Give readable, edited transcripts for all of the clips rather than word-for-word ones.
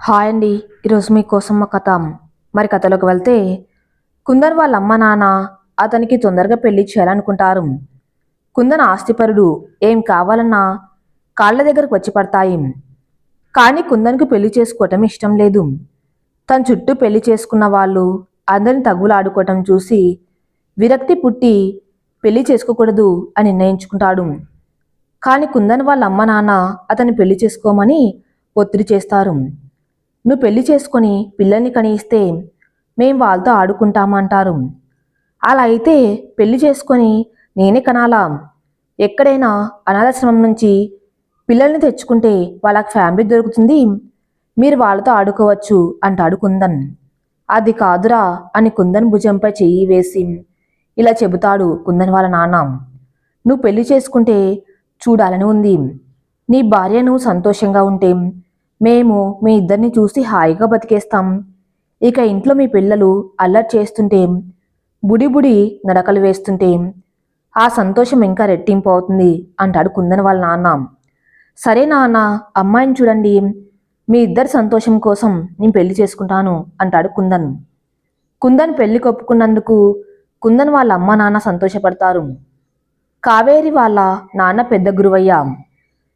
Hi అండి. ఈరోజు మీకోసం మా కథ. మరి కథలోకి వెళ్తే కుందన్ వాళ్ళ అమ్మ నాన్న అతనికి తొందరగా పెళ్లి చేయాలనుకుంటారు. కుందన్ ఆస్తిపరుడు, ఏం కావాలన్నా కాళ్ళ దగ్గరకు వచ్చి పడతాయి. కానీ కుందన్కు పెళ్లి చేసుకోవటం ఇష్టం లేదు. తన చుట్టూ పెళ్లి చేసుకున్న వాళ్ళు అందరిని తగులాడుకోవటం చూసి విరక్తి పుట్టి పెళ్లి చేసుకోకూడదు అని నిర్ణయించుకుంటాడు. కానీ కుందన్ వాళ్ళ అమ్మ నాన్న అతన్ని పెళ్లి చేసుకోమని ఒత్తిడి చేస్తారు. నువ్వు పెళ్లి చేసుకొని పిల్లల్ని కనిస్తే మేం వాళ్ళతో ఆడుకుంటామంటారు. అలా అయితే పెళ్లి చేసుకొని నేనే కనాలా? ఎక్కడైనా అనాథాశ్రమం నుంచి పిల్లల్ని తెచ్చుకుంటే వాళ్ళకి ఫ్యామిలీ దొరుకుతుంది, మీరు వాళ్ళతో ఆడుకోవచ్చు అంటాడు కుందన్. అది కాదురా అని కుందన్ భుజంపై చెయ్యి వేసి ఇలా చెబుతాడు కుందన్ వాళ్ళ నాన్న. నువ్వు పెళ్లి చేసుకుంటే చూడాలని ఉంది. నీ భార్య నువ్వు సంతోషంగా ఉంటే మేము మీ ఇద్దరిని చూసి హాయిగా బతికేస్తాం. ఇక ఇంట్లో మీ పిల్లలు అల్లరి చేస్తుంటే బుడి నడకలు వేస్తుంటే ఆ సంతోషం ఇంకా రెట్టింపు అవుతుంది అంటాడు కుందన్ వాళ్ళ నాన్న. సరే నాన్న, అమ్మాయిని చూడండి, మీ ఇద్దరి సంతోషం కోసం నేను పెళ్లి చేసుకుంటాను అంటాడు కుందన్. కుందన్ పెళ్లి కొప్పుకున్నందుకు కుందన్ వాళ్ళ అమ్మ నాన్న సంతోషపడతారు. కావేరి వాళ్ళ నాన్న పెద్ద గురువయ్య.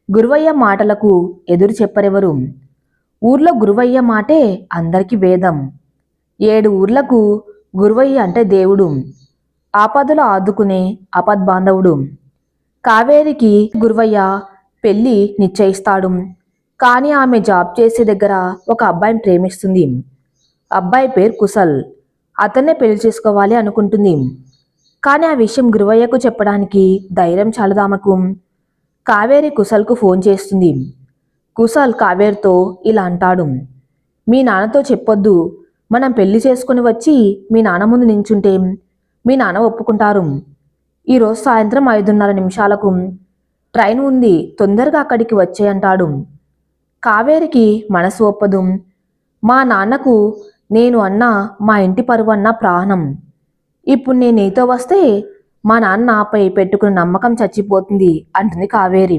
గురువయ్య మాటలకు ఎదురు చెప్పరెవరు. ఊర్లో గురువయ్య మాటే అందరికీ వేదం. 7 ఊర్లకు గురువయ్య అంటే దేవుడు. ఆపదలు ఆదుకునే ఆపద్బాంధవుడు. కావేరికి గురువయ్య పెళ్లి నిశ్చయిస్తాడు. కానీ ఆమె జాబ్ చేసే దగ్గర ఒక అబ్బాయిని ప్రేమిస్తుంది. అబ్బాయి పేరు కుశల్. అతన్నే పెళ్లి చేసుకోవాలి అనుకుంటుంది. కానీ ఆ విషయం గురువయ్యకు చెప్పడానికి ధైర్యం చాలదామకు. కావేరి కుశల్కు ఫోన్ చేస్తుంది. కుశల్ కావేరితో ఇలా అంటాడు. మీ నాన్నతో చెప్పొద్దు. మనం పెళ్లి చేసుకుని వచ్చి మీ నాన్న ముందు నించుంటే మీ నాన్న ఒప్పుకుంటారు. ఈరోజు సాయంత్రం 5:30 ట్రైన్ ఉంది, తొందరగా అక్కడికి వచ్చేయంటాడు. కావేరికి మనసు ఒప్పదు. మా నాన్నకు నేను అన్నా మా ఇంటి పరువు అన్నా ప్రాణం. ఇప్పుడు నేను నీతో వస్తే మా నాన్న నాపై పెట్టుకున్న నమ్మకం చచ్చిపోతుంది అంటుంది కావేరి.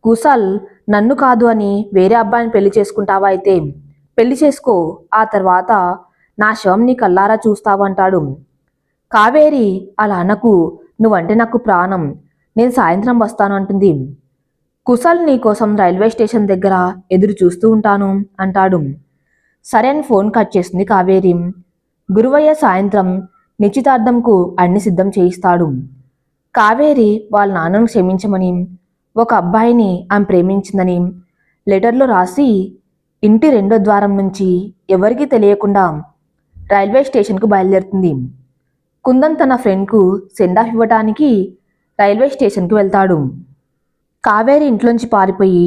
కుశల్ నన్ను కాదు అని వేరే అబ్బాయిని పెళ్లి చేసుకుంటావా? అయితే పెళ్లి చేసుకో, ఆ తర్వాత నా శవం నీ కల్లారా చూస్తావంటాడు. కావేరి అలా అనకు, నువ్వంటే నాకు ప్రాణం, నేను సాయంత్రం వస్తాను అంటుంది. కుశల్ నీ కోసం రైల్వే స్టేషన్ దగ్గర ఎదురు చూస్తూ ఉంటాను అంటాడు. సరే అని ఫోన్ కట్ చేస్తుంది కావేరి. గురువయ్య సాయంత్రం నిశ్చితార్థంకు అన్ని సిద్ధం చేయిస్తాడు. కావేరి వాళ్ళ నాన్నను క్షమించమని, ఒక అబ్బాయిని ఆమె ప్రేమించిందని లెటర్లో రాసి ఇంటి 2వ ద్వారం నుంచి ఎవరికీ తెలియకుండా రైల్వే స్టేషన్కు బయలుదేరుతుంది. కుందన్ తన ఫ్రెండ్కు సెండ్ ఆఫ్ ఇవ్వటానికి రైల్వే స్టేషన్కు వెళ్తాడు. కావేరి ఇంట్లోంచి పారిపోయి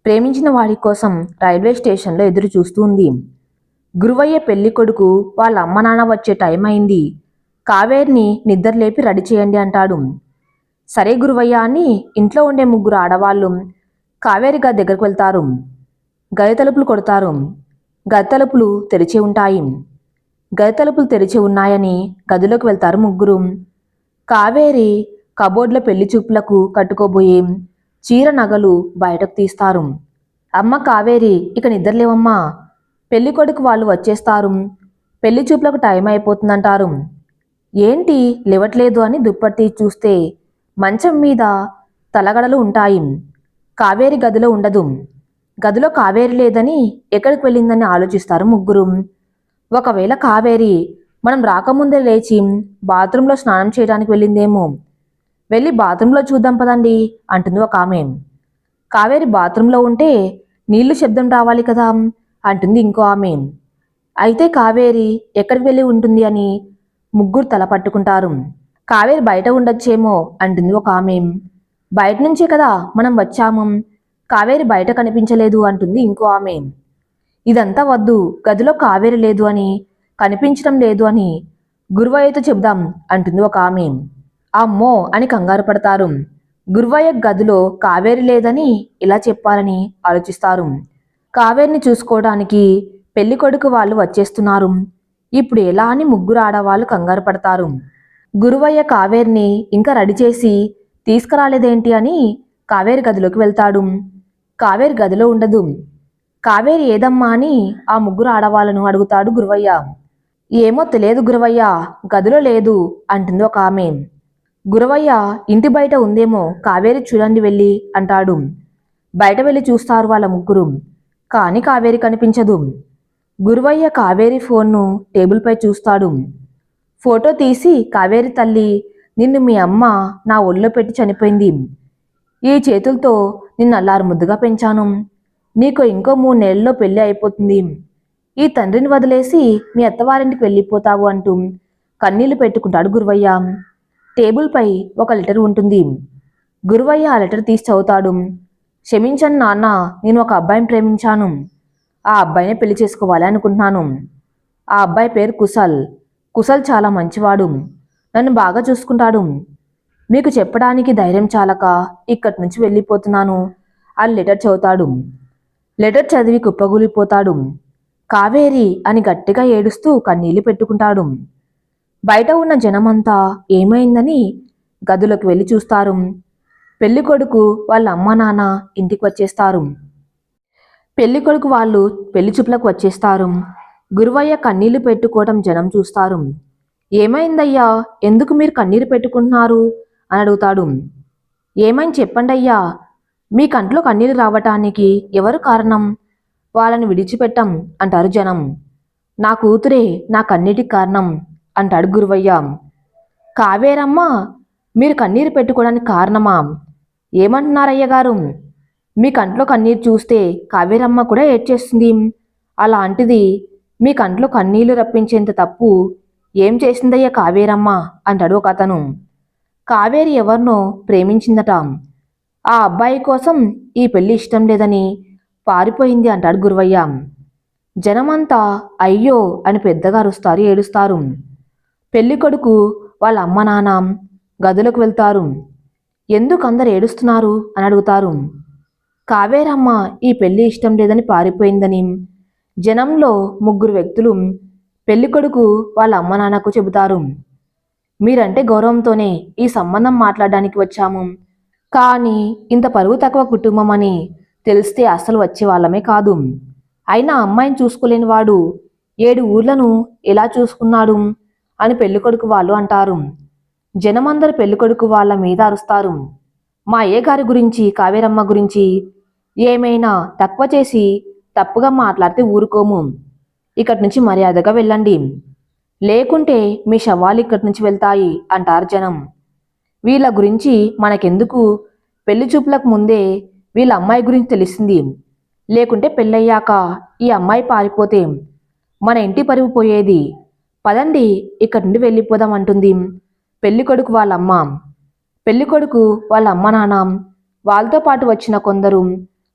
ప్రేమించిన వాడి కోసం రైల్వే స్టేషన్లో ఎదురు చూస్తూ ఉంది. గురువయ్య పెళ్లి కొడుకు వాళ్ళ అమ్మ నాన్న వచ్చే టైం అయింది, కావేరిని నిద్రలేపి రెడీ చేయండి అంటాడు. సరే గురువయ్య అని ఇంట్లో ఉండే 3 ఆడవాళ్ళు కావేరి గది దగ్గరకు వెళ్తారు. గది తలుపులు కొడతారు. గది తలుపులు తెరిచి ఉంటాయి. గది తలుపులు తెరిచి ఉన్నాయని గదిలోకి వెళ్తారు 3. కావేరి కబోర్డ్లో పెళ్లి చూపులకు కట్టుకోబోయే చీర నగలు బయటకు తీస్తారు. అమ్మ కావేరి, ఇక నిద్రలేవమ్మా, పెళ్లి కొడుకు వాళ్ళు వచ్చేస్తారు, పెళ్లి చూపులకు టైం అయిపోతుందంటారు. ఏంటి లేవట్లేదు అని దుప్పటి చూస్తే మంచం మీద తలగడలు ఉంటాయి. కావేరి గదిలో ఉండదు. గదిలో కావేరి లేదని ఎక్కడికి వెళ్ళిందని ఆలోచిస్తారు 3. ఒకవేళ కావేరి మనం రాకముందే లేచి బాత్రూంలో స్నానం చేయడానికి వెళ్ళిందేమో, వెళ్ళి బాత్రూంలో చూద్దాం పదండి అంటుంది ఒక ఆమె. కావేరి బాత్రూంలో ఉంటే నీళ్లు శబ్దం రావాలి కదా అంటుంది ఇంకో ఆమె. అయితే కావేరి ఎక్కడికి వెళ్ళి ఉంటుంది అని 3 తల పట్టుకుంటారు. కావేరి బయట ఉండొచ్చేమో అంటుంది ఒక ఆమె. బయట నుంచే కదా మనం వచ్చాము, కావేరి బయట కనిపించలేదు అంటుంది ఇంకో ఆమె. ఇదంతా వద్దు, గదిలో కావేరి లేదు అని, కనిపించడం లేదు అని గురువయ్యతో చెబుదాం అంటుంది ఒక ఆమె. అమ్మో అని కంగారు పడతారు. గురువయ్య గదిలో కావేరి లేదని ఇలా చెప్పాలని ఆలోచిస్తారు. కావేరిని చూసుకోవడానికి పెళ్లి కొడుకు వాళ్ళు వచ్చేస్తున్నారు. ఇప్పుడు ఎలా అని 3 ఆడవాళ్ళు కంగారు పడతారు. గురువయ్య కావేరిని ఇంకా రెడీ చేసి తీసుకురాలేదేంటి అని కావేరి గదిలోకి వెళ్తాడు. కావేరి గదిలో ఉండదు. కావేరి ఏదమ్మా అని ఆ ముగ్గురు ఆడవాళ్ళను అడుగుతాడు గురవయ్య. ఏమో తెలియదు గురవయ్య, గదిలో లేదు అంటుంది ఒక ఆమె. గురవయ్య ఇంటి బయట ఉందేమో కావేరి చూడండి వెళ్ళి అంటాడు. బయట వెళ్ళి చూస్తారు వాళ్ళ ముగ్గురు. కాని కావేరి కనిపించదు. గురవయ్య కావేరి ఫోన్ను టేబుల్పై చూస్తాడు. ఫోటో తీసి కావేరి తల్లి, నిన్ను మీ అమ్మ నా ఒళ్ళో పెట్టి చనిపోయింది. ఈ చేతులతో నిన్ను అల్లారు ముద్దుగా పెంచాను. నీకు ఇంకో 3 నెలల్లో పెళ్లి అయిపోతుంది. ఈ తండ్రిని వదిలేసి మీ అత్తవారింటికి వెళ్ళిపోతావు అంటూ కన్నీళ్లు పెట్టుకుంటాడు గురవయ్య. టేబుల్పై ఒక లెటర్ ఉంటుంది. గురవయ్య ఆ లెటర్ తీసి చదువుతాడు. క్షమించండి నాన్న, నేను ఒక అబ్బాయిని ప్రేమించాను. ఆ అబ్బాయినే పెళ్లి చేసుకోవాలి అనుకుంటున్నాను. ఆ అబ్బాయి పేరు కుశల్. కుశల్ చాలా మంచివాడు, నన్ను బాగా చూసుకుంటాడు. మీకు చెప్పడానికి ధైర్యం చాలక ఇక్కడి నుంచి వెళ్ళిపోతున్నాను అని లెటర్ చదువుతాడు. లెటర్ చదివి కుప్పగూలిపోతాడు. కావేరి అని గట్టిగా ఏడుస్తూ కన్నీళ్లు పెట్టుకుంటాడు. బయట ఉన్న జనమంతా ఏమైందని గదిలోకి వెళ్ళి చూస్తారు. పెళ్లి కొడుకు వాళ్ళ అమ్మ నాన్న ఇంటికి వచ్చేస్తారు. పెళ్లి కొడుకు వాళ్ళు పెళ్లి చూపులకు వచ్చేస్తారు. గురువయ్య కన్నీళ్లు పెట్టుకోవడం జనం చూస్తారు. ఏమైందయ్యా, ఎందుకు మీరు కన్నీరు పెట్టుకుంటున్నారు అని అడుగుతాడు. ఏమైంది చెప్పండి అయ్యా, మీ కంట్లో కన్నీరు రావటానికి ఎవరు కారణం? వాళ్ళని విడిచిపెట్టం అంటారు జనం. నా కూతురే నా కన్నీటికి కారణం అంటాడు గురువయ్య. కావేరమ్మ మీరు కన్నీరు పెట్టుకోవడానికి కారణమా? ఏమంటున్నారయ్య గారు? మీ కంట్లో కన్నీరు చూస్తే కావేరమ్మ కూడా ఏడ్చేస్తుంది. అలాంటిది మీ కంట్లో కన్నీళ్లు రప్పించేంత తప్పు ఏం చేసిందయ్యా కావేరమ్మ అంటాడు ఒక అతను. కావేరి ఎవరినో ప్రేమించిందట. ఆ అబ్బాయి కోసం ఈ పెళ్లి ఇష్టం లేదని పారిపోయింది అంటాడు గురువయ్య. జనమంతా అయ్యో అని పెద్దగా అరుస్తారు, ఏడుస్తారు. పెళ్లి కొడుకు వాళ్ళ అమ్మ నాన్న గదులకు వెళ్తారు. ఎందుకు అందరు ఏడుస్తున్నారు అని అడుగుతారు. కావేరమ్మ ఈ పెళ్లి ఇష్టం లేదని పారిపోయిందని జనంలో 3 వ్యక్తులు పెళ్లి కొడుకు వాళ్ళ అమ్మ నాన్నకు చెబుతారు. మీరంటే గౌరవంతోనే ఈ సంబంధం మాట్లాడడానికి వచ్చాము, కానీ ఇంత పరువు తక్కువ కుటుంబం అని తెలిస్తే అస్సలు వచ్చే వాళ్ళమే కాదు. అయినా అమ్మాయిని చూసుకోలేని వాడు 7 ఊర్లను ఎలా చూసుకున్నాడు అని పెళ్ళికొడుకు వాళ్ళు అంటారు. జనమందరూ పెళ్ళికొడుకు వాళ్ళ మీద అరుస్తారు. మా అయ్యగారి గురించి కావేరమ్మ గురించి ఏమైనా తక్కువ చేసి తప్పుగా మాట్లాడితే ఊరుకోము. ఇక్కడి నుంచి మర్యాదగా వెళ్ళండి, లేకుంటే మీ శవాలు ఇక్కడి నుంచి వెళ్తాయి అంటారు జనం. వీళ్ళ గురించి మనకెందుకు, పెళ్లి చూపులకు ముందే వీళ్ళ అమ్మాయి గురించి తెలిసింది. లేకుంటే పెళ్ళయ్యాక ఈ అమ్మాయి పారిపోతే మన ఇంటి పరువు పోయేది. పదండి ఇక్కడి నుండి వెళ్ళిపోదాం అంటుంది పెళ్లి కొడుకు వాళ్ళ అమ్మ. పెళ్లి కొడుకు వాళ్ళ అమ్మ నాన్న వాళ్ళతో పాటు వచ్చిన కొందరు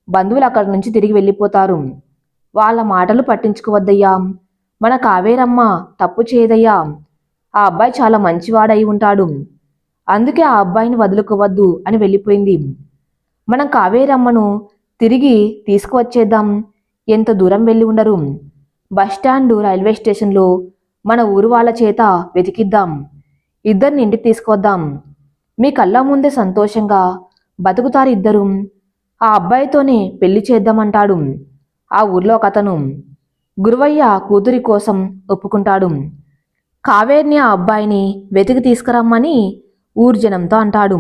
బంధువులు అక్కడి నుంచి తిరిగి వెళ్ళిపోతారు. వాళ్ళ మాటలు పట్టించుకోవద్దయ్యా, మన కావేరమ్మ తప్పు చేయదయ్యా. ఆ అబ్బాయి చాలా మంచివాడై ఉంటాడు, అందుకే ఆ అబ్బాయిని వదులుకోవద్దు అని వెళ్ళిపోయింది. మనం కావేరమ్మను తిరిగి తీసుకువచ్చేద్దాం. ఎంత దూరం వెళ్ళి ఉండరు. బస్టాండు, రైల్వే స్టేషన్లో మన ఊరు వాళ్ళ చేత వెతికిద్దాం. ఇద్దరిని ఇంటికి తీసుకొద్దాం. మీ కళ్ళ ముందే సంతోషంగా బతుకుతారు ఇద్దరు. ఆ అబ్బాయితోనే పెళ్లి చేద్దామంటాడు ఆ ఊర్లో ఒక అతను. గురువయ్య కూతురి కోసం ఒప్పుకుంటాడు. కావేరిని ఆ అబ్బాయిని వెతికి తీసుకురమ్మని ఊరు జనంతో అంటాడు.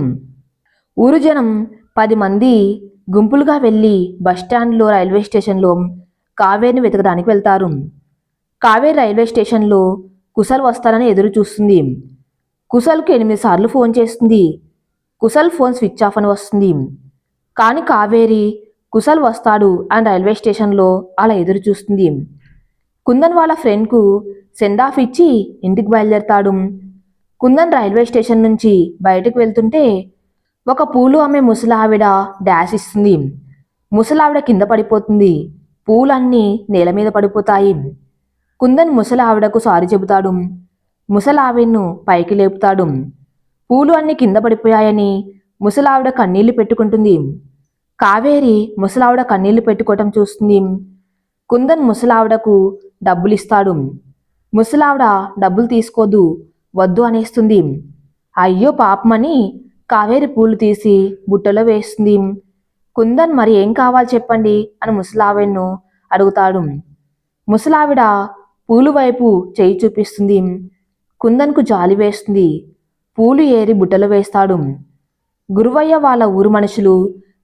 ఊరు జనం 10 మంది గుంపులుగా వెళ్ళి బస్టాండ్లో, రైల్వే స్టేషన్లో కావేరిని వెతకడానికి వెళ్తారు. కావేరి రైల్వే స్టేషన్లో కుశల్ వస్తారని ఎదురు చూస్తుంది. కుశల్కి 8 సార్లు ఫోన్ చేస్తుంది. కుశల్ ఫోన్ స్విచ్ ఆఫ్ అని వస్తుంది. కానీ కావేరి కుశల్ వస్తాడు అని రైల్వే స్టేషన్లో అలా ఎదురు చూస్తుంది. కుందన్ వాళ్ళ ఫ్రెండ్కు సెండ్ ఆఫ్ ఇచ్చి ఇంటికి బయలుదేరతాడు. కుందన్ రైల్వే స్టేషన్ నుంచి బయటకు వెళ్తుంటే ఒక పూలు అమ్మే ముసలావిడ డాష్ ఇస్తుంది. ముసలావిడ కింద పడిపోతుంది. పూలన్నీ నేల మీద పడిపోతాయి. కుందన్ ముసలావిడకు సారీ చెబుతాడు. ముసలావిడను పైకి లేపుతాడు. పూలు అన్నీ కింద పడిపోయాయని ముసలావిడ కన్నీళ్లు పెట్టుకుంటుంది. కావేరి ముసలావిడ కన్నీళ్లు పెట్టుకోవటం చూస్తుంది. కుందన్ ముసలావిడకు డబ్బులిస్తాడు. ముసలావిడ డబ్బులు తీసుకోదు, వద్దు అనేస్తుంది. అయ్యో పాపమని కావేరి పూలు తీసి బుట్టలో వేస్తుంది. కుందన్ మరి ఏం కావాలి చెప్పండి అని ముసలావిడను అడుగుతాడు. ముసలావిడ పూలు వైపు చేయి చూపిస్తుంది. కుందన్కు జాలి వేస్తుంది. పూలు ఏరి బుట్టలో వేస్తాడు. గురువయ్య వాళ్ళ ఊరు మనుషులు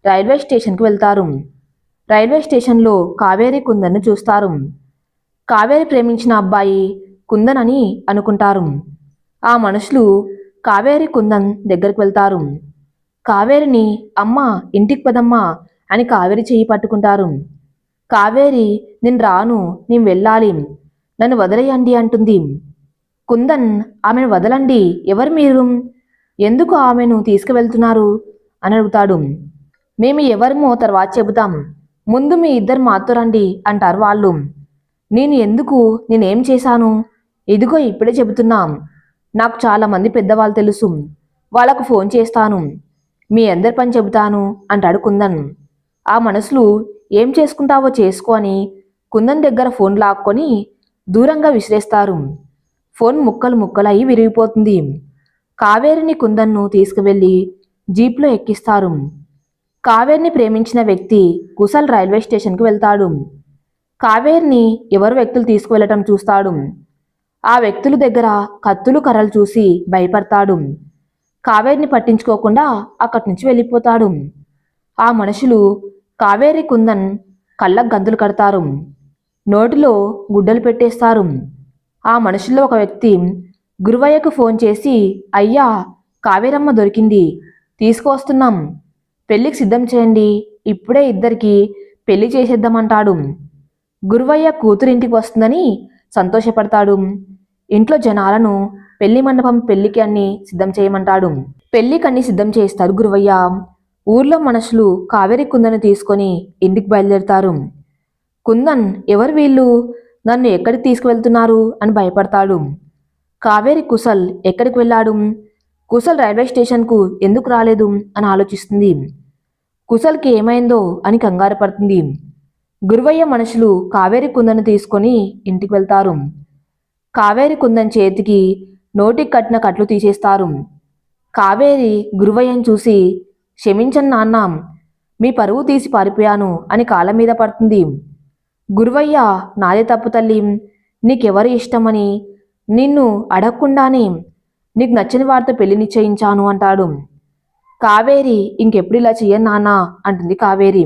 రైల్వే స్టేషన్కి వెళ్తారు. రైల్వే స్టేషన్లో కావేరి కుందన్ను చూస్తారు. కావేరి ప్రేమించిన అబ్బాయి కుందన్ అని అనుకుంటారు. ఆ మనుషులు కావేరి కుందన్ దగ్గరికి వెళ్తారు. కావేరిని అమ్మా ఇంటికి పదమ్మా అని కావేరి చెయ్యి పట్టుకుంటారు. కావేరి నేను రాను, నేను వెళ్ళాలి, నన్ను వదిలేయండి అంటుంది. కుందన్ ఆమెను వదలండి, ఎవరు మీరు, ఎందుకు ఆమెను తీసుకువెళ్తున్నారు అని అడుగుతాడు. మేము ఎవరమో తర్వాత చెబుతాం, ముందు మీ ఇద్దరు మాతో రండి అంటారు వాళ్ళు. నేనేం చేశాను, ఇదిగో ఇప్పుడే చెబుతున్నాం. నాకు చాలామంది పెద్దవాళ్ళు తెలుసు, వాళ్ళకు ఫోన్ చేస్తాను, మీ అందరి పని చెబుతాను అంటాడు కుందన్. ఆ మనుషులు ఏం చేసుకుంటావో చేసుకో అని కుందన్ దగ్గర ఫోన్ లాక్కొని దూరంగా విసిరేస్తారు. ఫోన్ ముక్కలు ముక్కలయి విరిగిపోతుంది. కావేరిని కుందన్ను తీసుకువెళ్ళి జీప్లో ఎక్కిస్తారు. కావేరిని ప్రేమించిన వ్యక్తి కుశల్ రైల్వే స్టేషన్కి వెళ్తాడు. కావేరిని ఎవరు వ్యక్తులు తీసుకువెళ్ళటం చూస్తాడు. ఆ వ్యక్తుల దగ్గర కత్తులు కర్రలు చూసి భయపడతాడు. కావేరిని పట్టించుకోకుండా అక్కడి నుంచి వెళ్ళిపోతాడు. ఆ మనుషులు కావేరి కుందన్ కళ్ళకు గంతులు కడతారు. నోటిలో గుడ్డలు పెట్టేస్తారు. ఆ మనుషుల్లో ఒక వ్యక్తి గురువయ్యకు ఫోన్ చేసి, అయ్యా కావేరమ్మ దొరికింది, తీసుకువస్తున్నాం, పెళ్లికి సిద్ధం చేయండి, ఇప్పుడే ఇద్దరికి పెళ్లి చేసేద్దామంటాడు. గురువయ్య కూతురింటికి వస్తుందని సంతోషపడతాడు. ఇంట్లో జనాలను పెళ్లి మండపం పెళ్లికి అన్ని సిద్ధం చేయమంటాడు. పెళ్లికి అన్ని సిద్ధం చేస్తారు గురువయ్య. ఊర్లో మనుషులు కావేరి కుందను తీసుకొని ఇంటికి బయలుదేరుతారు. కుందన్ ఎవరు వీళ్ళు, నన్ను ఎక్కడికి తీసుకువెళ్తున్నారు అని భయపడతాడు. కావేరి కుశల్ ఎక్కడికి వెళ్ళాడు, కుశల్ రైల్వే స్టేషన్కు ఎందుకు రాలేదు అని ఆలోచిస్తుంది. కుశల్కి ఏమైందో అని కంగారు పడుతుంది. గురువయ్య మనుషులు కావేరి కుందను తీసుకొని ఇంటికి వెళ్తారు. కావేరి కుందన్ చేతికి నోటికి కట్టిన కట్లు తీసేస్తారు. కావేరి గురువయ్యను చూసి, క్షమించండి నాన్న, మీ పరువు తీసి పారిపోయాను అని కాళ్ళ మీద పడుతుంది. గురువయ్య నాదే తప్పు తల్లి, నీకెవరు ఇష్టమని నిన్ను అడగకుండానే నీకు నచ్చని వారితో పెళ్లి నిశ్చయించాను అంటాడు. కావేరి ఇంకెప్పుడు ఇలా చెయ్యను నాన్న అంటుంది కావేరి.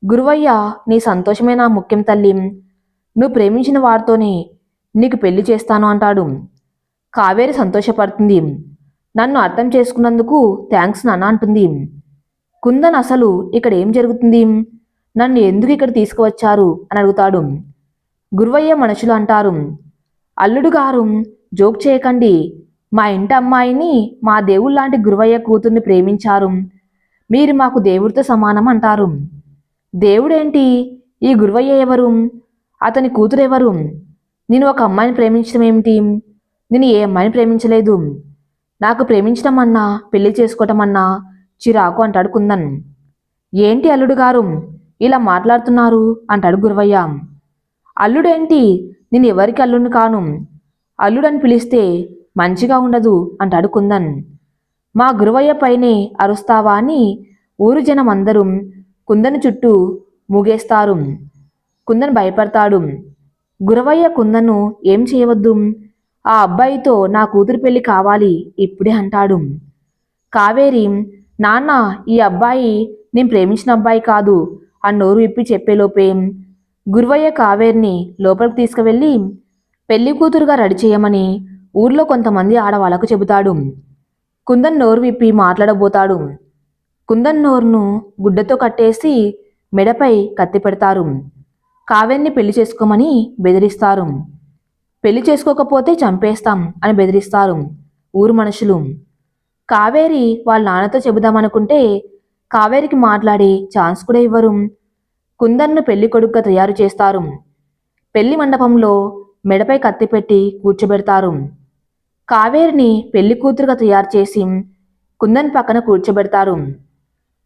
గురువయ్య నీ సంతోషమే నా ముఖ్యం తల్లి, నువ్వు ప్రేమించిన వారితోనే నీకు పెళ్లి చేస్తాను అంటాడు. కావేరి సంతోషపడుతుంది. నన్ను అర్థం చేసుకున్నందుకు థ్యాంక్స్ నాన్న అంటుంది. కుందన్ అసలు ఇక్కడ ఏం జరుగుతుంది, నన్ను ఎందుకు ఇక్కడ తీసుకువచ్చారు అని అడుగుతాడు. గురువయ్య మనుషులు అంటారు, అల్లుడు గారు జోక్ చేయకండి, మా ఇంటి అమ్మాయిని మా దేవుళ్ళలాంటి గురువయ్య కూతుర్ని ప్రేమించారు, మీరు మాకు దేవుడితో సమానం అంటారు. దేవుడేంటి, ఈ గురువయ్య ఎవరు, అతని కూతురెవరు, నేను ఒక అమ్మాయిని ప్రేమించడం ఏమిటి, నేను ఏ అమ్మాయిని ప్రేమించలేదు, నాకు ప్రేమించడం అన్నా పెళ్లి చేసుకోవటం అన్నా చిరాకు అంటాడు కుందన్. ఏంటి అల్లుడు గారు ఇలా మాట్లాడుతున్నారు అంటాడు గురువయ్య. అల్లుడేంటి, నేను ఎవరికి అల్లుడిని కాను, అల్లుడని పిలిస్తే మంచిగా ఉండదు అంటాడు కుందన్. మా గురువయ్య పైనే అరుస్తావా అని ఊరు జనం అందరూ కుందన్ చుట్టూ మూగేస్తారు. కుందన్ భయపడతాడు. గురవయ్య కుందన్ను ఏం చేయవద్దు, ఆ అబ్బాయితో నా కూతురు పెళ్లి కావాలి ఇప్పుడే అంటాడు. కావేరి, నాన్న ఈ అబ్బాయి నేను ప్రేమించిన అబ్బాయి కాదు అని నోరు విప్పి చెప్పేలోపే గురువయ్య కావేరిని లోపలికి తీసుకువెళ్ళి పెళ్లి కూతురుగా రెడీ చేయమని ఊర్లో కొంతమంది ఆడవాళ్లకు చెబుతాడు. కుందన్ నోరు విప్పి మాట్లాడబోతాడు. కుందన్ నోరును గుడ్డతో కట్టేసి మెడపై కత్తి పెడతారు. కావేరిని పెళ్లి చేసుకోమని బెదిరిస్తారు. పెళ్లి చేసుకోకపోతే చంపేస్తాం అని బెదిరిస్తారు ఊరు మనుషులు. కావేరి వాళ్ళ నాన్నతో చెబుదామనుకుంటే కావేరికి మాట్లాడే ఛాన్స్ కూడా ఇవ్వరు. కుందన్ను పెళ్లి కొడుకుగా తయారు చేస్తారు. పెళ్లి మండపంలో మెడపై కత్తి పెట్టి కూర్చోబెడతారు. కావేరిని పెళ్లి కూతురుగా తయారు చేసి కుందన్ పక్కన కూర్చోబెడతారు.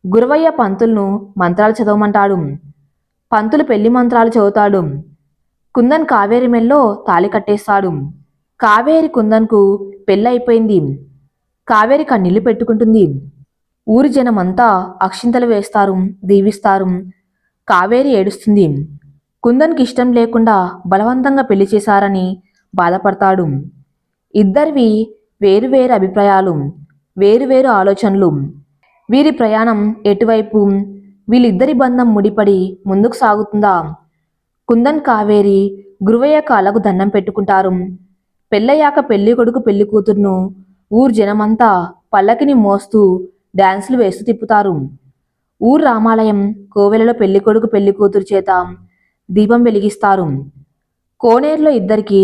గురవయ్య పంతులను మంత్రాలు చదవమంటాడు. పంతులు పెళ్లి మంత్రాలు చదువుతాడు. కుందన్ కావేరి మెల్లో తాళి కట్టేస్తాడు. కావేరి కుందన్కు పెళ్ళైపోయింది. కావేరి కన్నీళ్లు పెట్టుకుంటుంది. ఊరి జనమంతా అక్షింతలు వేస్తారు, దీవిస్తారు. కావేరి ఏడుస్తుంది. కుందన్కి ఇష్టం లేకుండా బలవంతంగా పెళ్లి చేశారని బాధపడతాడు. ఇద్దరివి వేరువేరు అభిప్రాయాలు, వేరువేరు ఆలోచనలు. వీరి ప్రయాణం ఎటువైపు? వీళ్ళిద్దరి బంధం ముడిపడి ముందుకు సాగుతుందా? కుందన్ కావేరి గురువయ్య కాళ్ళకు దండం పెట్టుకుంటారు. పెళ్ళయ్యాక పెళ్లి కొడుకు పెళ్లి కూతురును ఊరు జనమంతా పల్లకిని మోస్తూ డాన్సులు వేస్తూ తిప్పుతారు. ఊరు రామాలయం కోవెలలో పెళ్లి కొడుకు పెళ్లి కూతురు చేత దీపం వెలిగిస్తారు. కోనేరులో ఇద్దరికి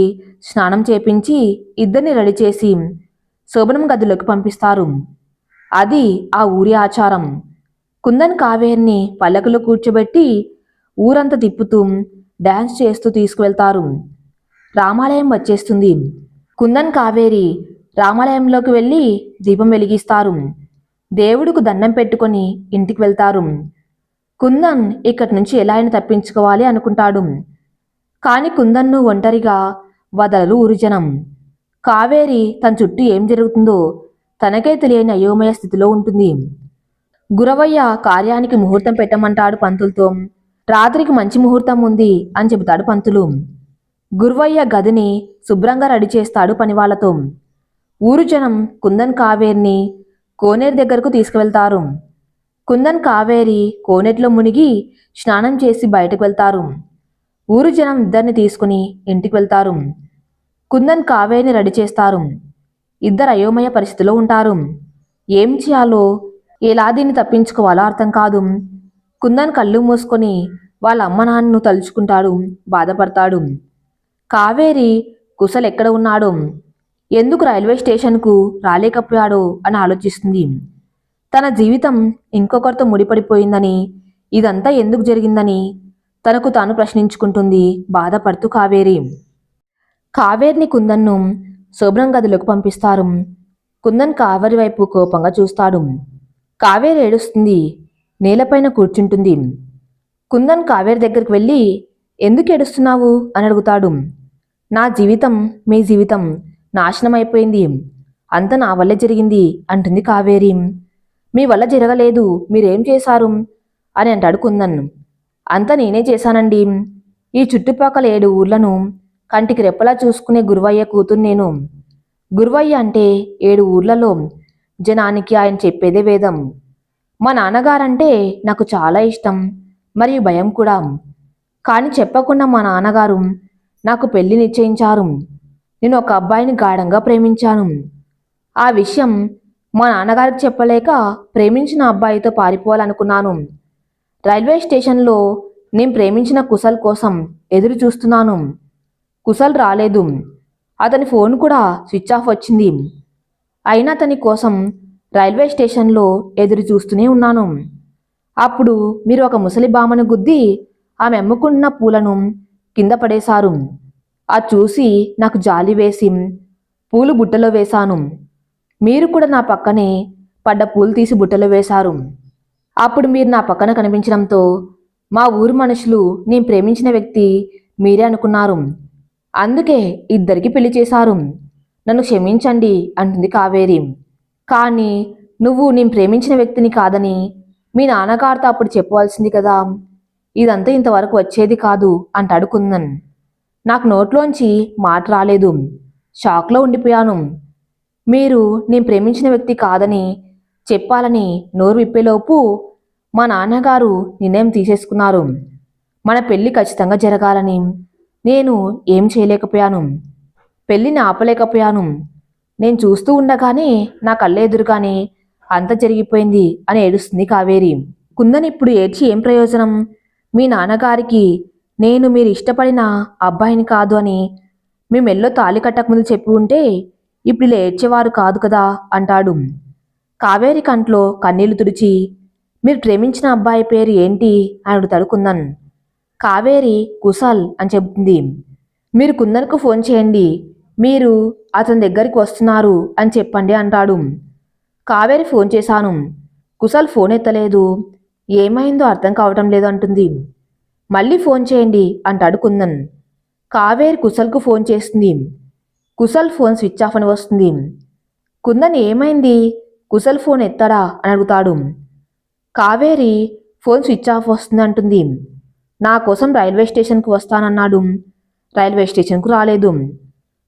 స్నానం చేపించి ఇద్దరిని రెడీ చేసి శోభనం గదిలోకి పంపిస్తారు. అది ఆ ఊరి ఆచారం. కుందన్ కావేరిని పల్లకిలో కూర్చోబెట్టి ఊరంతా తిప్పుతూ డాన్స్ చేస్తూ తీసుకువెళ్తారు. రామాలయం వచ్చేస్తుంది. కుందన్ కావేరి రామాలయంలోకి వెళ్ళి దీపం వెలిగిస్తారు. దేవుడికి దండం పెట్టుకొని ఇంటికి వెళ్తారు. కుందన్ ఇక్కడి నుంచి ఎలా అయినా తప్పించుకోవాలి అనుకుంటాడు. కాని కుందన్ను ఒంటరిగా వదలరు ఊరిజనం. కావేరి తన చుట్టూ ఏం జరుగుతుందో తనకే తెలియని అయోమయ స్థితిలో ఉంటుంది. గురవయ్య కార్యానికి ముహూర్తం పెట్టమంటాడు పంతులతో. రాత్రికి మంచి ముహూర్తం ఉంది అని చెబుతాడు పంతులు. గురవయ్య గదిని శుభ్రంగా రెడీ చేస్తాడు పనివాళ్లతో. ఊరు జనం కుందన్ కావేరిని కోనేరు దగ్గరకు తీసుకువెళ్తారు. కుందన్ కావేరి కోనేటిలో మునిగి స్నానం చేసి బయటకు వెళ్తారు. ఊరు జనం ఇద్దరిని తీసుకుని ఇంటికి వెళ్తారు. కుందన్ కావేరిని రెడీ చేస్తారు. ఇద్దరు అయోమయ పరిస్థితిలో ఉంటారు. ఏం చేయాలో, ఎలా దీన్ని తప్పించుకోవాలో అర్థం కాదు. కుందన్ కళ్ళు మూసుకొని వాళ్ళ అమ్మ నాన్నను తలుచుకుంటాడు, బాధపడతాడు. కావేరి కుశల్ ఎక్కడ ఉన్నాడో, ఎందుకు రైల్వే స్టేషన్కు రాలేకపోయాడో అని ఆలోచిస్తుంది. తన జీవితం ఇంకొకరితో ముడిపడిపోయిందని, ఇదంతా ఎందుకు జరిగిందని తనకు తాను ప్రశ్నించుకుంటుంది బాధపడుతూ కావేరి. కావేరిని కుందన్ను శోభనం గదిలోకి పంపిస్తారు. కుందన్ కావేరి వైపు కోపంగా చూస్తాడు. కావేరి ఏడుస్తుంది, నేలపైన కూర్చుంటుంది. కుందన్ కావేరి దగ్గరికి వెళ్ళి ఎందుకు ఏడుస్తున్నావు అని అడుగుతాడు. నా జీవితం మీ జీవితం నాశనం అయిపోయింది, అంత నా వల్లే జరిగింది అంటుంది కావేరి. మీ వల్ల జరగలేదు, మీరేం చేశారు అని అంటాడు కుందన్. అంతా నేనే చేశానండి. ఈ చుట్టుపక్కల 7 ఊర్లను కంటికి రెప్పలా చూసుకునే గురువయ్య కూతురు నేను. గురువయ్య అంటే 7 ఊర్లలో జనానికి ఆయన చెప్పేదే వేదం. మా నాన్నగారంటే నాకు చాలా ఇష్టం మరియు భయం కూడా. కానీ చెప్పకుండా మా నాన్నగారు నాకు పెళ్లి నిశ్చయించారు. నేను ఒక అబ్బాయిని గాఢంగా ప్రేమించాను. ఆ విషయం మా నాన్నగారికి చెప్పలేక ప్రేమించిన అబ్బాయితో పారిపోవాలనుకున్నాను. రైల్వే స్టేషన్లో నేను ప్రేమించిన కుశల్ కోసం ఎదురు చూస్తున్నాను. కుశల్ రాలేదు. అతని ఫోన్ కూడా స్విచ్ ఆఫ్ వచ్చింది. అయినా అతని కోసం రైల్వే స్టేషన్లో ఎదురు చూస్తూనే ఉన్నాను. అప్పుడు మీరు ఒక ముసలి బామను గుద్ది ఆమె అమ్ముకున్న పూలను కింద పడేశారు. అది చూసి నాకు జాలి వేసి పూలు బుట్టలో వేశాను. మీరు కూడా నా పక్కనే పడ్డ పూలు తీసి బుట్టలో వేశారు. అప్పుడు మీరు నా పక్కన కనిపించడంతో మా ఊరు మనుషులు నేను ప్రేమించిన వ్యక్తి మీరే అనుకున్నారు. అందుకే ఇద్దరికి పెళ్లి చేశారు. నన్ను క్షమించండి అంటుంది కావేరి. కానీ నువ్వు నేను ప్రేమించిన వ్యక్తిని కాదని మీ నాన్నగారితో అప్పుడు చెప్పవలసింది కదా. ఇదంతా ఇంతవరకు వచ్చేది కాదు అంటాడు కుందన్. నాకు నోట్లోంచి మాట రాలేదు. షాక్లో ఉండిపోయాను. మీరు నేను ప్రేమించిన వ్యక్తి కాదని చెప్పాలని నోరు విప్పేలోపు మా నాన్నగారు నిర్ణయం తీసేసుకున్నారు. మన పెళ్లి ఖచ్చితంగా జరగాలని. నేను ఏం చేయలేకపోయాను. పెళ్లిని ఆపలేకపోయాను. నేను చూస్తూ ఉండగానే నా కళ్ళెదురుగానే అంత జరిగిపోయింది అని ఏడుస్తుంది కావేరి. కుందన్ ఇప్పుడు ఏడ్చి ఏం ప్రయోజనం? మీ నాన్నగారికి నేను మీరు ఇష్టపడిన అబ్బాయిని కాదు అని మీ మెల్లో తాళి కట్టకముందు చెప్పి ఉంటే ఇప్పుడు ఇలా ఏడ్చేవారు కాదు కదా అంటాడు. కావేరి కంట్లో కన్నీళ్లు తుడిచి మీరు ప్రేమించిన అబ్బాయి పేరు ఏంటి అని అడుగుతాడు కుందన్. కావేరి కుశల్ అని చెబుతుంది. మీరు కుందన్కు ఫోన్ చేయండి, మీరు అతని దగ్గరికి వస్తున్నారు అని చెప్పండి అంటాడు. కావేరి ఫోన్ చేశాను, కుశల్ ఫోన్ ఎత్తలేదు, ఏమైందో అర్థం కావటం లేదు అంటుంది. మళ్ళీ ఫోన్ చేయండి అంటాడు కుందన్. కావేరి కుశల్కు ఫోన్ చేస్తుంది. కుశల్ ఫోన్ స్విచ్ ఆఫ్ అని వస్తుంది. కుందన్ ఏమైంది, కుశల్ ఫోన్ ఎత్తడా అని అడుగుతాడు. కావేరి ఫోన్ స్విచ్ ఆఫ్ వస్తుంది అంటుంది. నా కోసం రైల్వే స్టేషన్కు వస్తానన్నాడు. రైల్వే స్టేషన్కు రాలేదు.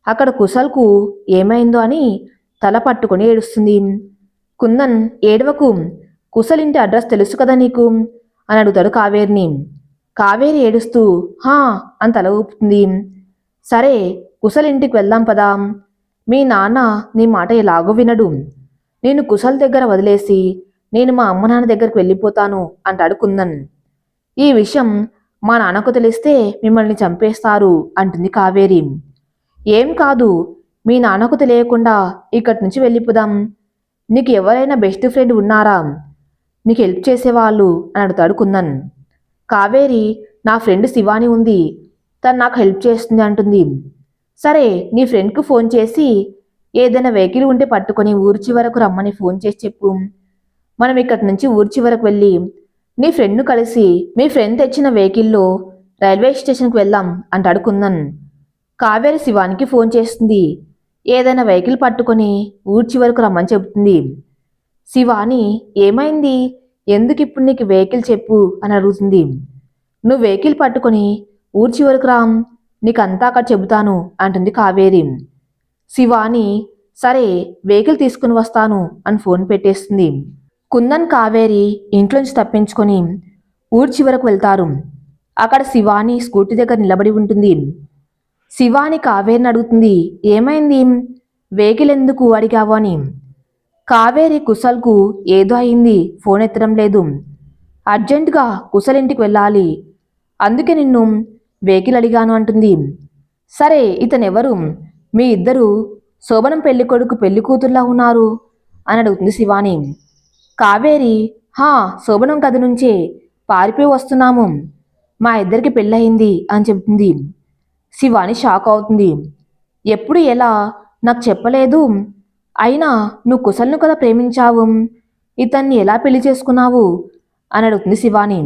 అక్కడ కుశల్కు ఏమైందో అని తల పట్టుకొని ఏడుస్తుంది. కుందన్, ఏడవకు, కుశల్ ఇంటి అడ్రస్ తెలుసు కదా నీకు అని అడుగుతాడు కావేరిని. కావేరి ఏడుస్తూ హా అని తల ఊపుతుంది. సరే, కుశల్ ఇంటికి వెళ్దాం పదా. మీ నాన్న నీ మాట ఎలాగో వినడు. నేను కుశల్ దగ్గర వదిలేసి నేను మా అమ్మ నాన్న దగ్గరికి వెళ్ళిపోతాను అంటాడు కుందన్. ఈ విషయం మా నాన్నకు తెలిస్తే మిమ్మల్ని చంపేస్తారు అంటుంది కావేరి. ఏం కాదు, మీ నాన్నకు తెలియకుండా ఇక్కడి నుంచి వెళ్ళిపోదాం. నీకు ఎవరైనా బెస్ట్ ఫ్రెండ్ ఉన్నారా, నీకు హెల్ప్ చేసేవాళ్ళు అని అడుగుతాడు కుందన్. కావేరి, నా ఫ్రెండ్ శివాని ఉంది, తను నాకు హెల్ప్ చేస్తుంది అంటుంది. సరే, నీ ఫ్రెండ్కు ఫోన్ చేసి ఏదైనా వెహికల్ ఉంటే పట్టుకొని ఊరి చివరకు రమ్మని ఫోన్ చేసి చెప్పు. మనం ఇక్కడి నుంచి ఊరి చివరకు వెళ్ళి నీ ఫ్రెండ్ను కలిసి మీ ఫ్రెండ్ తెచ్చిన వెహికల్లో రైల్వే స్టేషన్కి వెళ్దాం అంటాడు కుందన్. కావేరి శివానికి ఫోన్ చేస్తుంది. ఏదైనా వెహికల్ పట్టుకొని ఊరి చివరకు రమ్మని చెబుతుంది. శివాని, ఏమైంది, ఎందుకు ఇప్పుడు నీకు వెహికల్ చెప్పు అని అడుగుతుంది. నువ్వు వెహికల్ పట్టుకొని ఊరి చివరకు రామ్, నీకంతా అక్కడ చెబుతాను అంటుంది కావేరి. శివాని, సరే వెహికల్ తీసుకుని వస్తాను అని ఫోన్ పెట్టేస్తుంది. కుందన్, కావేరి ఇంట్లోంచి తప్పించుకొని ఊరి చివరకు వెళ్తారు. అక్కడ శివాని స్కూటీ దగ్గర నిలబడి ఉంటుంది. శివాని కావేరిని అడుగుతుంది, ఏమైంది, వెహికల్ ఎందుకు అడిగావు అని. కావేరి, కుశల్కు ఏదో అయింది, ఫోన్ ఎత్తడం లేదు, అర్జెంటుగా కుశల్ ఇంటికి వెళ్ళాలి, అందుకే నిన్ను వెహికల్ అడిగాను అంటుంది. సరే, ఇతనెవరు, మీ ఇద్దరు శోభనం పెళ్లి కొడుకు పెళ్లి కూతుర్లా ఉన్నారు అని అడుగుతుంది శివాని. కావేరి, హా, శోభనం గది నుంచే పారిపోయి వస్తున్నాము, మా ఇద్దరికి పెళ్ళయింది అని చెబుతుంది. శివాని షాక్ అవుతుంది. ఎప్పుడు, ఎలా, నాకు చెప్పలేదు, అయినా నువ్వు కుశల్ను కదా ప్రేమించావు, ఇతన్ని ఎలా పెళ్లి చేసుకున్నావు అని అడుగుతుంది శివాని.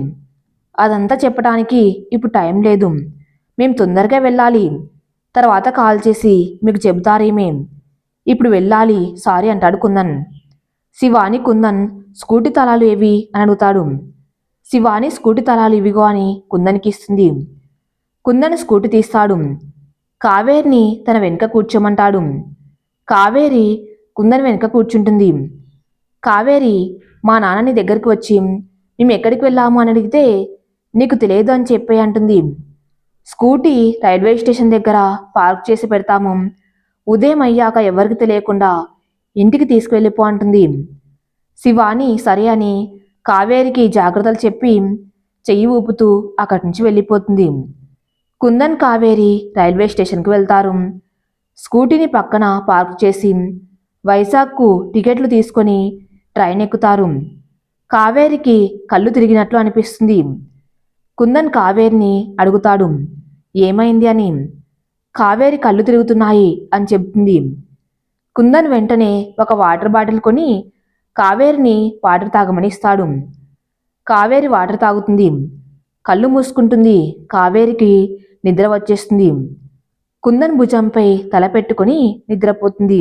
అదంతా చెప్పడానికి ఇప్పుడు టైం లేదు, మేం తొందరగా వెళ్ళాలి, తర్వాత కాల్ చేసి మీకు చెబుతారేమే, ఇప్పుడు వెళ్ళాలి, సారీ అంటాడు కుందన్. శివాని, కుందన్ స్కూటీ తలాలు ఏవి అని అడుగుతాడు. శివాని స్కూటీ తలాలు ఇవిగో అని కుందన్కి ఇస్తుంది. కుందన్ స్కూటీ తీస్తాడు. కావేరిని తన వెనుక కూర్చోమంటాడు. కావేరి కుందన్ వెనుక కూర్చుంటుంది. కావేరి, మా నాన్న నీ దగ్గరికి వచ్చి మేము ఎక్కడికి వెళ్ళాము అని అడిగితే నీకు తెలియదు అని చెప్పే అంటుంది. స్కూటీ రైల్వే స్టేషన్ దగ్గర పార్క్ చేసి పెడతాము, ఉదయం అయ్యాక ఎవరికి తెలియకుండా ఇంటికి తీసుకువెళ్ళిపో అంటుంది. శివాని సరే అని కావేరికి జాగ్రత్తలు చెప్పి చెయ్యి ఊపుతూ అక్కడి నుంచి వెళ్ళిపోతుంది. కుందన్, కావేరి రైల్వే స్టేషన్కి వెళ్తారు. స్కూటీని పక్కన పార్క్ చేసి వైజాగ్కు టికెట్లు తీసుకొని ట్రైన్ ఎక్కుతారు. కావేరికి కళ్ళు తిరిగినట్లు అనిపిస్తుంది. కుందన్ కావేరిని అడుగుతాడు, ఏమైంది అని. కావేరి కళ్ళు తిరుగుతున్నాయి అని చెబుతుంది. కుందన్ వెంటనే ఒక వాటర్ బాటిల్ కొని కావేరిని వాటర్ తాగమని ఇస్తాడు. కావేరి వాటర్ తాగుతుంది. కళ్ళు మూసుకుంటుంది. కావేరికి నిద్ర వచ్చేస్తుంది. కుందన్ భుజంపై తల పెట్టుకొని నిద్రపోతుంది.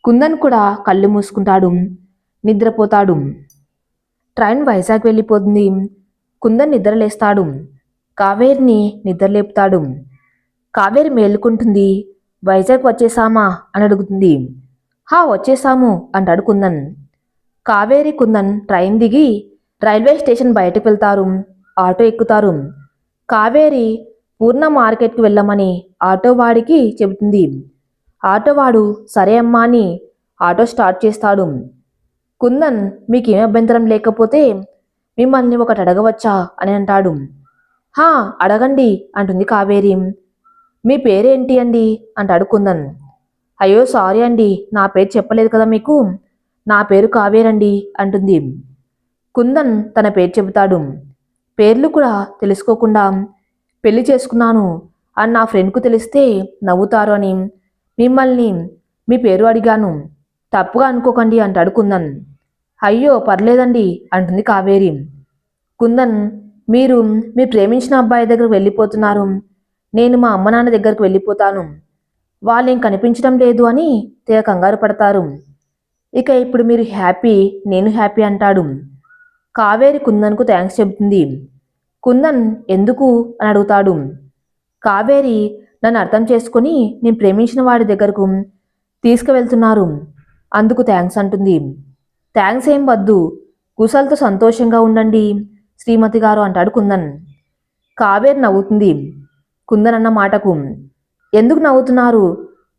కుందన్ కూడా కళ్ళు మూసుకుంటాడు, నిద్రపోతాడు. ట్రైన్ వైజాగ్ వెళ్ళిపోతుంది. కుందన్ నిద్రలేస్తాడు. కావేరిని నిద్రలేపుతాడు. కావేరి మేలుకుంటుంది. వైజాగ్ వచ్చేసామా అని అడుగుతుంది. హా, వచ్చేసాము అంటాడు కుందన్. కావేరి, కుందన్ ట్రైన్ దిగి రైల్వే స్టేషన్ బయటకు వెళ్తారు. ఆటో ఎక్కుతారు. కావేరి పూర్ణ మార్కెట్కి వెళ్ళమని ఆటోవాడికి చెబుతుంది. ఆటోవాడు సరే అమ్మా అని ఆటో స్టార్ట్ చేస్తాడు. కుందన్, మీకేం అభ్యంతరం లేకపోతే మిమ్మల్ని ఒకటి అడగవచ్చా అని అంటాడు. హా, అడగండి అంటుంది కావేరి. మీ పేరేంటి అండి అంటాడు కుందన్. అయ్యో సారీ అండి, నా పేరు చెప్పలేదు కదా మీకు, నా పేరు కావేరండి అంటుంది. కుందన్ తన పేరు చెబుతాడు. పేర్లు కూడా తెలుసుకోకుండా పెళ్లి చేసుకున్నాను అని నా ఫ్రెండ్కు తెలిస్తే నవ్వుతారు అని మిమ్మల్ని మీ పేరు అడిగాను, తప్పుగా అనుకోకండి అంటాడు కుందన్. అయ్యో పర్లేదండి అంటుంది కావేరి. కుందన్, మీరు మీ ప్రేమించిన అబ్బాయి దగ్గరకు వెళ్ళిపోతున్నారు, నేను మా అమ్మ నాన్న దగ్గరకు వెళ్ళిపోతాను, వాళ్ళేం కనిపించడం లేదు అని తెగ కంగారు పడతారు. ఇక ఇప్పుడు మీరు హ్యాపీ, నేను హ్యాపీ అంటాడు. కావేరి కుందన్కు థ్యాంక్స్ చెబుతుంది. కుందన్ ఎందుకు అని అడుగుతాడు. కావేరి నన్ను అర్థం చేసుకుని నేను ప్రేమించిన వాడి దగ్గరకు తీసుకువెళ్తున్నారు, అందుకు థ్యాంక్స్ అంటుంది. థ్యాంక్స్ ఏం వద్దు, కుశల్తో సంతోషంగా ఉండండి శ్రీమతి గారు అంటాడు కుందన్. కావేరి నవ్వుతుంది కుందన్ అన్న మాటకు. ఎందుకు నవ్వుతున్నారు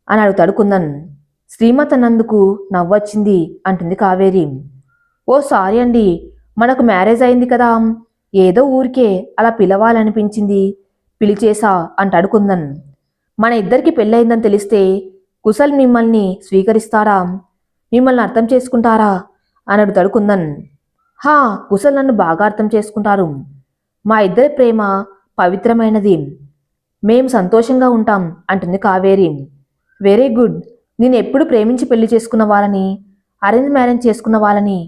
అని అడుగుతాడు కుందన్. శ్రీమతి అన్నందుకు నవ్వొచ్చింది అంటుంది కావేరి. ఓ సారీ అండి, మనకు మ్యారేజ్ అయింది కదా, ఏదో ఊరికే అలా పిలవాలనిపించింది, పిలిచేసా అంటాడు కుందన్. మన ఇద్దరికి పెళ్ళయిందని తెలిస్తే కుశల్ మిమ్మల్ని స్వీకరిస్తారా, మిమ్మల్ని అర్థం చేసుకుంటారా అని అడుగుతాడు కుందన్. హా, కుశల్ నన్ను బాగా అర్థం చేసుకుంటారు, మా ఇద్దరి ప్రేమ పవిత్రమైనది, మేం సంతోషంగా ఉంటాం అంటుంది కావేరి. వెరీ గుడ్, నేను ఎప్పుడు ప్రేమించి పెళ్లి చేసుకున్న వాళ్ళని, అరేంజ్ మ్యారేజ్ చేసుకున్న వాళ్ళని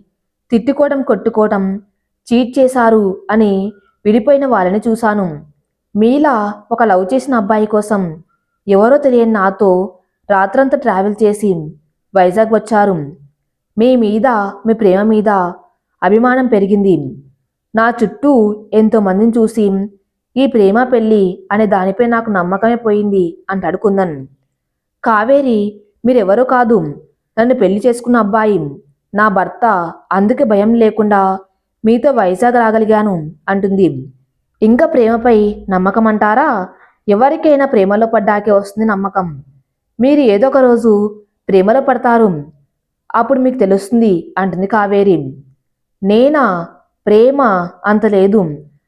తిట్టుకోవడం, కొట్టుకోవడం, చీట్ చేశారు అని విడిపోయిన వాళ్ళని చూశాను. మీలా ఒక లవ్ చేసిన అబ్బాయి కోసం ఎవరో తెలియని నాతో రాత్రంతా ట్రావెల్ చేసి వైజాగ్ వచ్చారు. మీ మీద, మీ ప్రేమ మీద అభిమానం పెరిగింది. నా చుట్టూ ఎంతో మందిని చూసి ఈ ప్రేమ పెళ్ళి అనే దానిపై నాకు నమ్మకమే పోయింది అంటాడు కుందన్. కావేరి, మీరెవరో కాదు, నన్ను పెళ్లి చేసుకున్న అబ్బాయి, నా భర్త, అందుకే భయం లేకుండా మీతో వైజాగ్ రాగలిగాను అంటుంది. ఇంకా ప్రేమపై నమ్మకం అంటారా, ఎవరికైనా ప్రేమలో పడ్డాకే వస్తుంది నమ్మకం. మీరు ఏదో ఒక రోజు ప్రేమలో పడతారు, అప్పుడు మీకు తెలుస్తుంది అంటుంది కావేరి. నేనా, ప్రేమ అంత లేదు,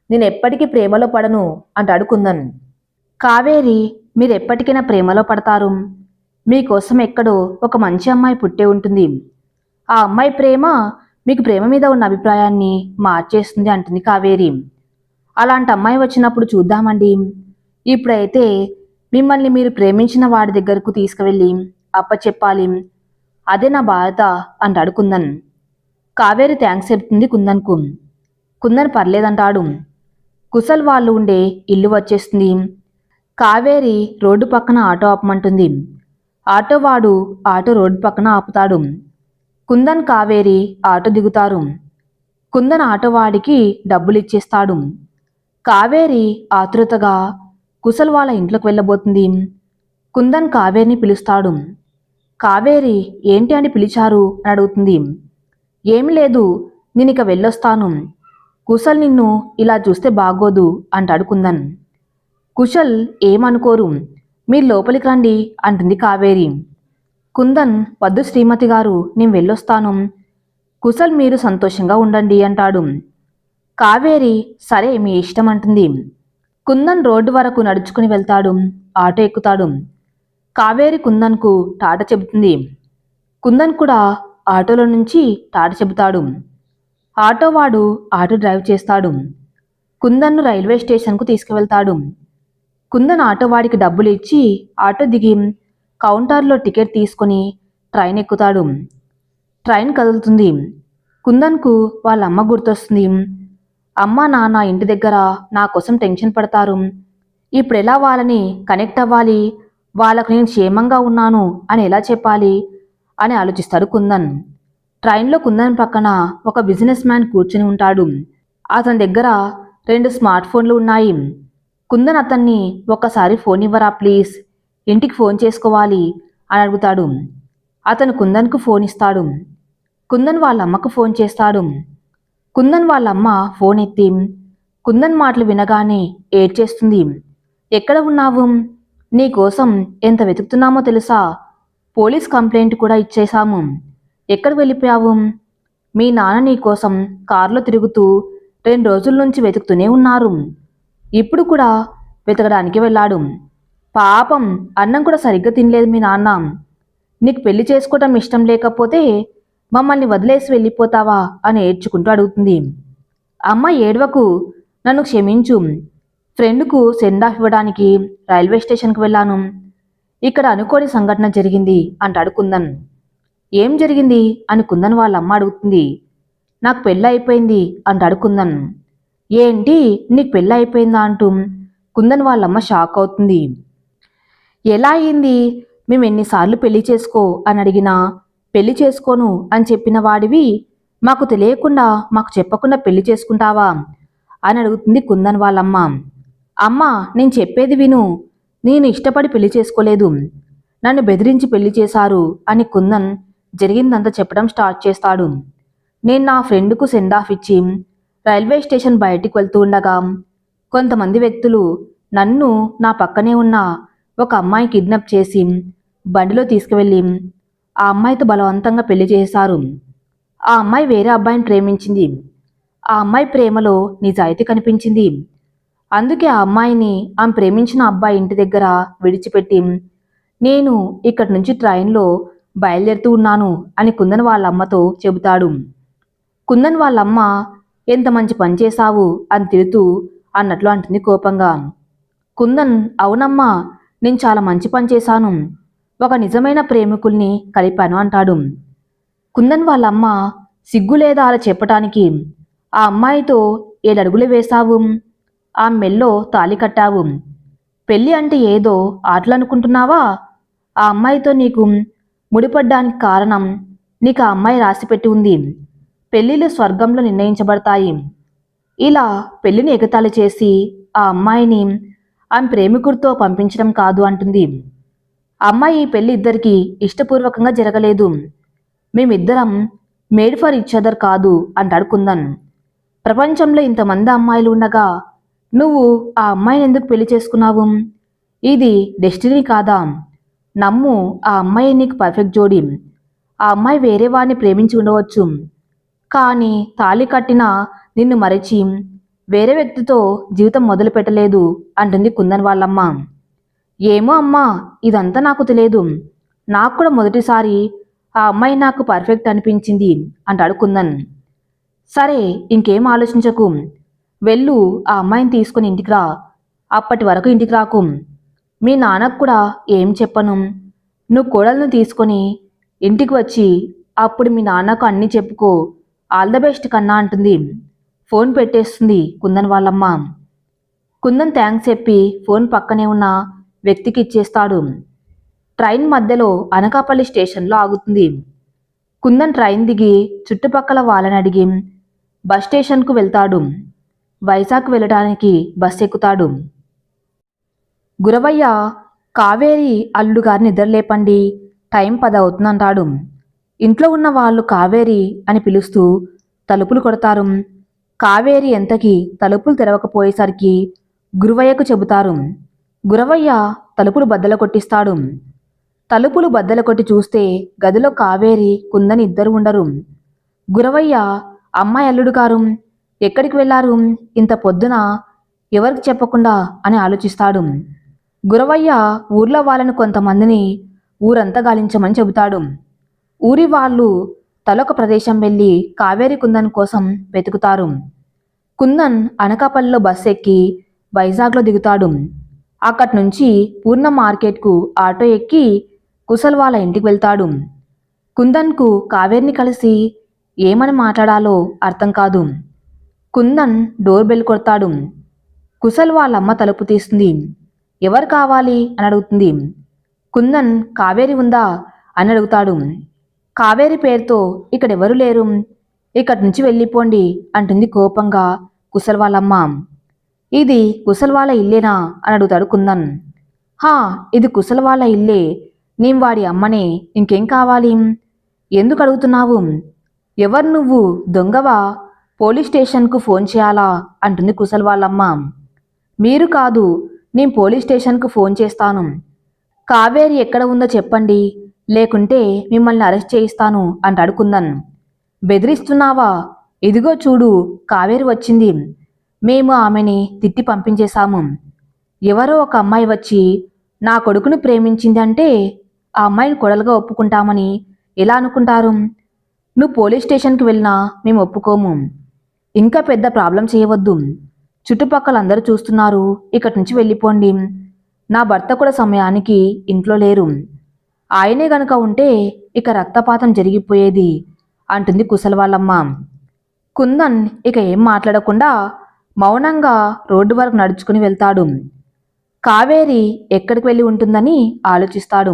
నేను ఎప్పటికీ ప్రేమలో పడను అంటాడు కుందన్. కావేరి, మీరు ఎప్పటికైనా ప్రేమలో పడతారు, మీకోసం ఎక్కడో ఒక మంచి అమ్మాయి పుట్టే ఉంటుంది, ఆ అమ్మాయి ప్రేమ మీకు ప్రేమ మీద ఉన్న అభిప్రాయాన్ని మార్చేస్తుంది అంటుంది కావేరి. అలాంటి అమ్మాయి వచ్చినప్పుడు చూద్దామండి, ఇప్పుడైతే మిమ్మల్ని మీరు ప్రేమించిన వాడి దగ్గరకు తీసుకువెళ్ళి అప్పచెప్పాలి, అదే నా బాధ అంటాడు కుందన్. కావేరి థ్యాంక్స్ చెప్తుంది కుందన్కు. కుందన్ పర్లేదంటాడు. కుశల్ వాళ్ళు ఉండే ఇల్లు వచ్చేస్తుంది. కావేరి రోడ్డు పక్కన ఆటో ఆపమంటుంది. ఆటోవాడు ఆటో రోడ్డు పక్కన ఆపుతాడు. కుందన్, కావేరి ఆటో దిగుతారు. కుందన్ ఆటోవాడికి డబ్బులు ఇచ్చేస్తాడు. కావేరి ఆతృతగా కుశల్ వాళ్ళ ఇంట్లోకి వెళ్ళబోతుంది. కుందన్ కావేరిని పిలుస్తాడు. కావేరి, ఏంటి అని పిలిచారు అని అడుగుతుంది. ఏమి లేదు, నేను ఇక వెళ్ళొస్తాను, కుశల్ నిన్ను ఇలా చూస్తే బాగోదు అంటాడు కుందన్. కుశల్ ఏమనుకోరు, మీరు లోపలికి రండి అంటుంది కావేరి. కుందన్, వద్దు శ్రీమతి గారు, నేను వెళ్ళొస్తాను, కుశల్ మీరు సంతోషంగా ఉండండి అంటాడు. కావేరి, సరే మీ ఇష్టం అంటుంది. కుందన్ రోడ్డు వరకు నడుచుకుని వెళ్తాడు. ఆటో ఎక్కుతాడు. కావేరి కుందన్కు టాటా చెబుతుంది. కుందన్ కూడా ఆటోలో నుంచి టాటా చెబుతాడు. ఆటోవాడు ఆటో డ్రైవ్ చేస్తాడు. కుందన్ను రైల్వే స్టేషన్కు తీసుకువెళ్తాడు. కుందన్ ఆటోవాడికి డబ్బులు ఇచ్చి ఆటో దిగి కౌంటర్లో టికెట్ తీసుకుని ట్రైన్ ఎక్కుతాడు. ట్రైన్ కదులుతుంది. కుందన్కు వాళ్ళ అమ్మ గుర్తొస్తుంది. అమ్మ, నాన్న ఇంటి దగ్గర నా కోసం టెన్షన్ పడతారు, ఇప్పుడు ఎలా వాళ్ళని కనెక్ట్ అవ్వాలి, వాళ్ళకు నేను క్షేమంగా ఉన్నాను అని ఎలా చెప్పాలి అని ఆలోచిస్తాడు కుందన్. ట్రైన్లో కుందన్ పక్కన ఒక బిజినెస్ మ్యాన్ కూర్చుని ఉంటాడు. అతని దగ్గర 2 స్మార్ట్ ఫోన్లు ఉన్నాయి. కుందన్ అతన్ని, ఒక్కసారి ఫోన్ ఇవ్వరా ప్లీజ్, ఇంటికి ఫోన్ చేసుకోవాలి అని అడుగుతాడు. అతను కుందన్కు ఫోన్ ఇస్తాడు. కుందన్ వాళ్ళ అమ్మకు ఫోన్ చేస్తాడు. కుందన్ వాళ్ళమ్మ ఫోన్ ఎత్తి కుందన్ మాటలు వినగానే ఏడ్చేస్తుంది. ఎక్కడ ఉన్నావు, నీకోసం ఎంత వెతుకుతున్నామో తెలుసా, పోలీస్ కంప్లైంట్ కూడా ఇచ్చేశాము, ఎక్కడ వెళ్ళిపోయావు, మీ నాన్న నీకోసం కారులో తిరుగుతూ 2 రోజుల నుంచి వెతుకుతూనే ఉన్నారు, ఇప్పుడు కూడా వెతకడానికి వెళ్ళాడు, పాపం అన్నం కూడా సరిగ్గా తినలేదు మీ నాన్న, నీకు పెళ్లి చేసుకోవటం ఇష్టం లేకపోతే మమ్మల్ని వదిలేసి వెళ్ళిపోతావా అని ఏడ్చుకుంటూ అడుగుతుంది. అమ్మ ఏడవకు, నన్ను క్షమించు, ఫ్రెండ్కు సెండ్ ఆఫ్ ఇవ్వడానికి రైల్వే స్టేషన్కి వెళ్ళాను, ఇక్కడ అనుకోని సంఘటన జరిగింది అంటాడు కుందన్. ఏం జరిగింది అని కుందన్ వాళ్ళ అమ్మ అడుగుతుంది. నాకు పెళ్ళి అయిపోయింది అంటాడు కుందన్. ఏంటి, నీకు పెళ్ళి అయిపోయిందా అంటూ కుందన్ వాళ్ళమ్మ షాక్ అవుతుంది. ఎలా అయింది, మేము ఎన్నిసార్లు పెళ్లి చేసుకో అని అడిగినా పెళ్లి చేసుకోను అని చెప్పిన వాడివి మాకు తెలియకుండా, మాకు చెప్పకుండా పెళ్లి చేసుకుంటావా, అని అడుగుతుంది కుందన్ వాళ్ళమ్మ. అమ్మా, నేను చెప్పేది విను. నేను ఇష్టపడి పెళ్లి చేసుకోలేదు. నన్ను బెదిరించి పెళ్లి చేశారు అని కుందన్ జరిగిందంతా చెప్పడం స్టార్ట్ చేస్తాడు. నేను నా ఫ్రెండ్కు సెండ్ ఆఫ్ ఇచ్చి రైల్వే స్టేషన్ బయటికి వెళ్తూ ఉండగా కొంతమంది వ్యక్తులు నన్ను నా పక్కనే ఉన్న ఒక అమ్మాయి కిడ్నాప్ చేసి బండిలో తీసుకువెళ్ళి ఆ అమ్మాయితో బలవంతంగా పెళ్లి చేశారు. ఆ అమ్మాయి వేరే అబ్బాయిని ప్రేమించింది. ఆ అమ్మాయి ప్రేమలో నిజాయితీ కనిపించింది. అందుకే ఆ అమ్మాయిని ఆమె ప్రేమించిన అబ్బాయి ఇంటి దగ్గర విడిచిపెట్టి నేను ఇక్కడి నుంచి ట్రైన్లో బయలుదేరుతూ ఉన్నాను అని కుందన్ వాళ్ళ అమ్మతో చెబుతాడు. కుందన్ వాళ్ళమ్మ ఎంత మంచి పని చేశావు అని తిడుతూ అన్నట్లు అంటుంది కోపంగా. కుందన్, అవునమ్మా, నేను చాలా మంచి పని చేశాను. ఒక నిజమైన ప్రేమికుల్ని కలిపాను అంటాడు. కుందన్ వాళ్ళమ్మ, సిగ్గు లేదా అలా చెప్పటానికి? ఆ అమ్మాయితో 7 అడుగులు వేశావు, ఆ మెల్లో తాళి కట్టావు. పెళ్ళి అంటే ఏదో ఆటలనుకుంటున్నావా? ఆ అమ్మాయితో నీకు ముడిపడ్డానికి కారణం నీకు ఆ అమ్మాయి రాసిపెట్టి ఉంది. పెళ్ళిళ్ళు స్వర్గంలో నిర్ణయించబడతాయి. ఇలా పెళ్లిని ఎగతాళి చేసి ఆ అమ్మాయిని ఆమె ప్రేమికుడితో పంపించడం కాదు అంటుంది. అమ్మాయి ఈ పెళ్లి ఇద్దరికి ఇష్టపూర్వకంగా జరగలేదు. మేమిద్దరం మేడ్ ఫర్ ఈచ్ అదర్ కాదు అంటాడు కుందన్. ప్రపంచంలో ఇంతమంది అమ్మాయిలు ఉండగా నువ్వు ఆ అమ్మాయిని ఎందుకు పెళ్లి చేసుకున్నావు? ఇది డెస్టినీ కాదా? నమ్ము, ఆ అమ్మాయి నీకు పర్ఫెక్ట్ జోడి. ఆ అమ్మాయి వేరే వాడిని ప్రేమించి ఉండవచ్చు, కానీ తాళి కట్టిన నిన్ను మరచి వేరే వ్యక్తితో జీవితం మొదలు పెట్టలేదు అంటుంది కుందన్ వాళ్ళమ్మ. ఏమో అమ్మా, ఇదంతా నాకు తెలియదు. నాకు కూడా మొదటిసారి ఆ అమ్మాయి నాకు పర్ఫెక్ట్ అనిపించింది అంటాడు కుందన్. సరే, ఇంకేం ఆలోచించకు. వెళ్ళు, ఆ అమ్మాయిని తీసుకుని ఇంటికి రా. అప్పటి వరకు ఇంటికి రాకు. మీ నాన్నకు కూడా ఏం చెప్పను. నువ్వు కోడలను తీసుకొని ఇంటికి వచ్చి అప్పుడు మీ నాన్నకు అన్నీ చెప్పుకో. ఆల్ ద బెస్ట్ కన్నా అంటుంది. ఫోన్ పెట్టేస్తుంది కుందన్ వాళ్ళమ్మ. కుందన్ థ్యాంక్స్ చెప్పి ఫోన్ పక్కనే ఉన్న వ్యక్తికి ఇచ్చేస్తాడు. ట్రైన్ మధ్యలో అనకాపల్లి స్టేషన్లో ఆగుతుంది. కుందన్ ట్రైన్ దిగి చుట్టుపక్కల వాళ్ళని అడిగి బస్ స్టేషన్కు వెళ్తాడు. వైజాగ్ వెళ్ళడానికి బస్ ఎక్కుతాడు. గురవయ్య, కావేరి అల్లుడు గారిని నిద్రలేపండి, టైం 10 అవుతుందంటాడు. ఇంట్లో ఉన్న వాళ్ళు కావేరి అని పిలుస్తూ తలుపులు కొడతారు. కావేరి ఎంతకి తలుపులు తెరవకపోయేసరికి గురవయ్యకు చెబుతారు. గురవయ్య తలుపులు బద్దలు కొట్టిస్తాడు. తలుపులు బద్దలు కొట్టి చూస్తే గదిలో కావేరి, కుందని ఇద్దరు ఉండరు. గురవయ్య, అమ్మాయి అల్లుడు గారు ఎక్కడికి వెళ్ళారు ఇంత పొద్దున, ఎవరికి చెప్పకుండా అని ఆలోచిస్తాడు. గురవయ్య ఊర్లో వాళ్ళని కొంతమందిని ఊరంతా గాలించమని చెబుతాడు. ఊరి వాళ్ళు తలొక ప్రదేశం వెళ్ళి కావేరి కుందన్ కోసం వెతుకుతారు. కుందన్ అనకాపల్లిలో బస్ ఎక్కి వైజాగ్లో దిగుతాడు. అక్కడి నుంచి పూర్ణ మార్కెట్కు ఆటో ఎక్కి కుశల్ వాళ్ళ ఇంటికి వెళ్తాడు. కుందన్కు కావేరిని కలిసి ఏమని మాట్లాడాలో అర్థం కాదు. కుందన్ డోర్ బెల్ కొడతాడు. కుశల్ వాళ్ళమ్మ తలుపు తీస్తుంది. ఎవరు కావాలి అని అడుగుతుంది. కుందన్, కావేరి ఉందా అని అడుగుతాడు. కావేరి పేరుతో ఇక్కడెవరు లేరు, ఇక్కడి నుంచి వెళ్ళిపోండి అంటుంది కోపంగా కుశల్ వాళ్ళమ్మ. ఇది కుశల్ వాళ్ళ ఇల్లేనా అని అడుగుతాడు కుందన్. హా, ఇది కుశల్ వాళ్ళ ఇల్లే. నేను వాడి అమ్మనే, ఇంకేం కావాలి? ఎందుకు అడుగుతున్నావు? ఎవరు నువ్వు, దొంగవా? పోలీస్ స్టేషన్కు ఫోన్ చేయాలా అంటుంది కుశల్ వాళ్ళమ్మ. మీరు కాదు, నేను పోలీస్ స్టేషన్కు ఫోన్ చేస్తాను. కావేరి ఎక్కడ ఉందో చెప్పండి, లేకుంటే మిమ్మల్ని అరెస్ట్ చేయిస్తాను అంటాడు కుందన్. బెదిరిస్తున్నావా? ఇదిగో చూడు, కావేరి వచ్చింది. మేము ఆమెని తిట్టి పంపించేశాము. ఎవరో ఒక అమ్మాయి వచ్చి నా కొడుకును ప్రేమించిందంటే ఆ అమ్మాయిని కొడలుగా ఒప్పుకుంటామని ఎలా అనుకుంటారు? నువ్వు పోలీస్ స్టేషన్కి వెళ్ళినా మేము ఒప్పుకోము. ఇంకా పెద్ద ప్రాబ్లం చేయవద్దు. చుట్టుపక్కల అందరూ చూస్తున్నారు, ఇక్కడి నుంచి వెళ్ళిపోండి. నా భర్త కూడా సమయానికి ఇంట్లో లేరు. ఆయనే గనుక ఉంటే ఇక రక్తపాతం జరిగిపోయేది అంటుంది కుశల్ వాళ్ళమ్మ. కుందన్ ఇక ఏం మాట్లాడకుండా మౌనంగా రోడ్డు వరకు నడుచుకుని వెళ్తాడు. కావేరి ఎక్కడికి వెళ్ళి ఉంటుందని ఆలోచిస్తాడు.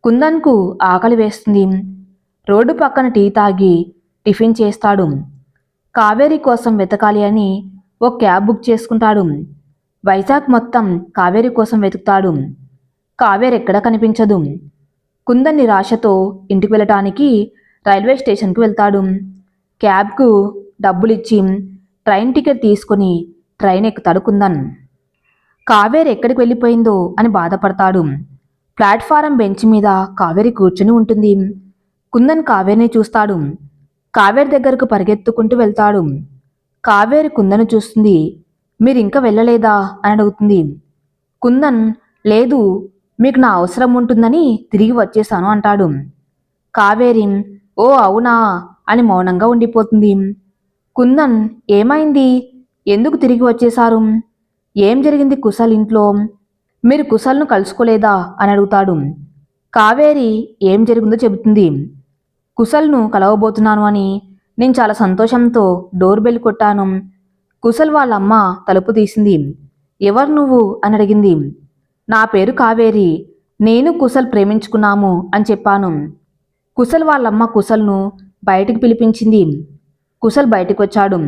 కుందన్కు ఆకలి వేస్తుంది. రోడ్డు పక్కన టీ తాగి టిఫిన్ చేస్తాడు. కావేరి కోసం వెతకాలి అని ఓ క్యాబ్ బుక్ చేసుకుంటాడు. వైజాగ్ మొత్తం కావేరి కోసం వెతుకుతాడు. కావేరి ఎక్కడా కనిపించదు. కుందన్ నిరాశతో ఇంటికి వెళ్ళటానికి రైల్వే స్టేషన్కి వెళ్తాడు. క్యాబ్కు డబ్బులిచ్చి ట్రైన్ టికెట్ తీసుకుని ట్రైన్ ఎక్కుతాడు కుందన్. కావేరి ఎక్కడికి వెళ్ళిపోయిందో అని బాధపడతాడు. ప్లాట్ఫారం బెంచ్ మీద కావేరి కూర్చుని ఉంటుంది. కుందన్ కావేరిని చూస్తాడు. కావేరి దగ్గరకు పరిగెత్తుకుంటూ వెళ్తాడు. కావేరి కుందను చూస్తుంది. మీరింకా వెళ్ళలేదా అని అడుగుతుంది. కుందన్ లేదు, మీకు నా అవసరం ఉంటుందని తిరిగి వచ్చేశాను అంటాడు. కావేరి ఓ అవునా అని మౌనంగా ఉండిపోతుంది. కుందన్ ఏమైంది, ఎందుకు తిరిగి వచ్చేశారు, ఏం జరిగింది కుశల్ ఇంట్లో, మీరు కుశల్ను కలుసుకోలేదా అని అడుగుతాడు. కావేరి ఏం జరిగిందో చెబుతుంది. కుశల్ను కలవబోతున్నాను అని నేను చాలా సంతోషంతో డోర్ బెల్ కొట్టాను. కుశల్ వాళ్ళమ్మ తలుపు తీసింది. ఎవరు నువ్వు అని అడిగింది. నా పేరు కావేరి, నేను కుశల్ ప్రేమించుకున్నాము అని చెప్పాను. కుశల్ వాళ్ళమ్మ కుశల్ను బయటికి పిలిపించింది. కుశల్ బయటికి వచ్చాడు.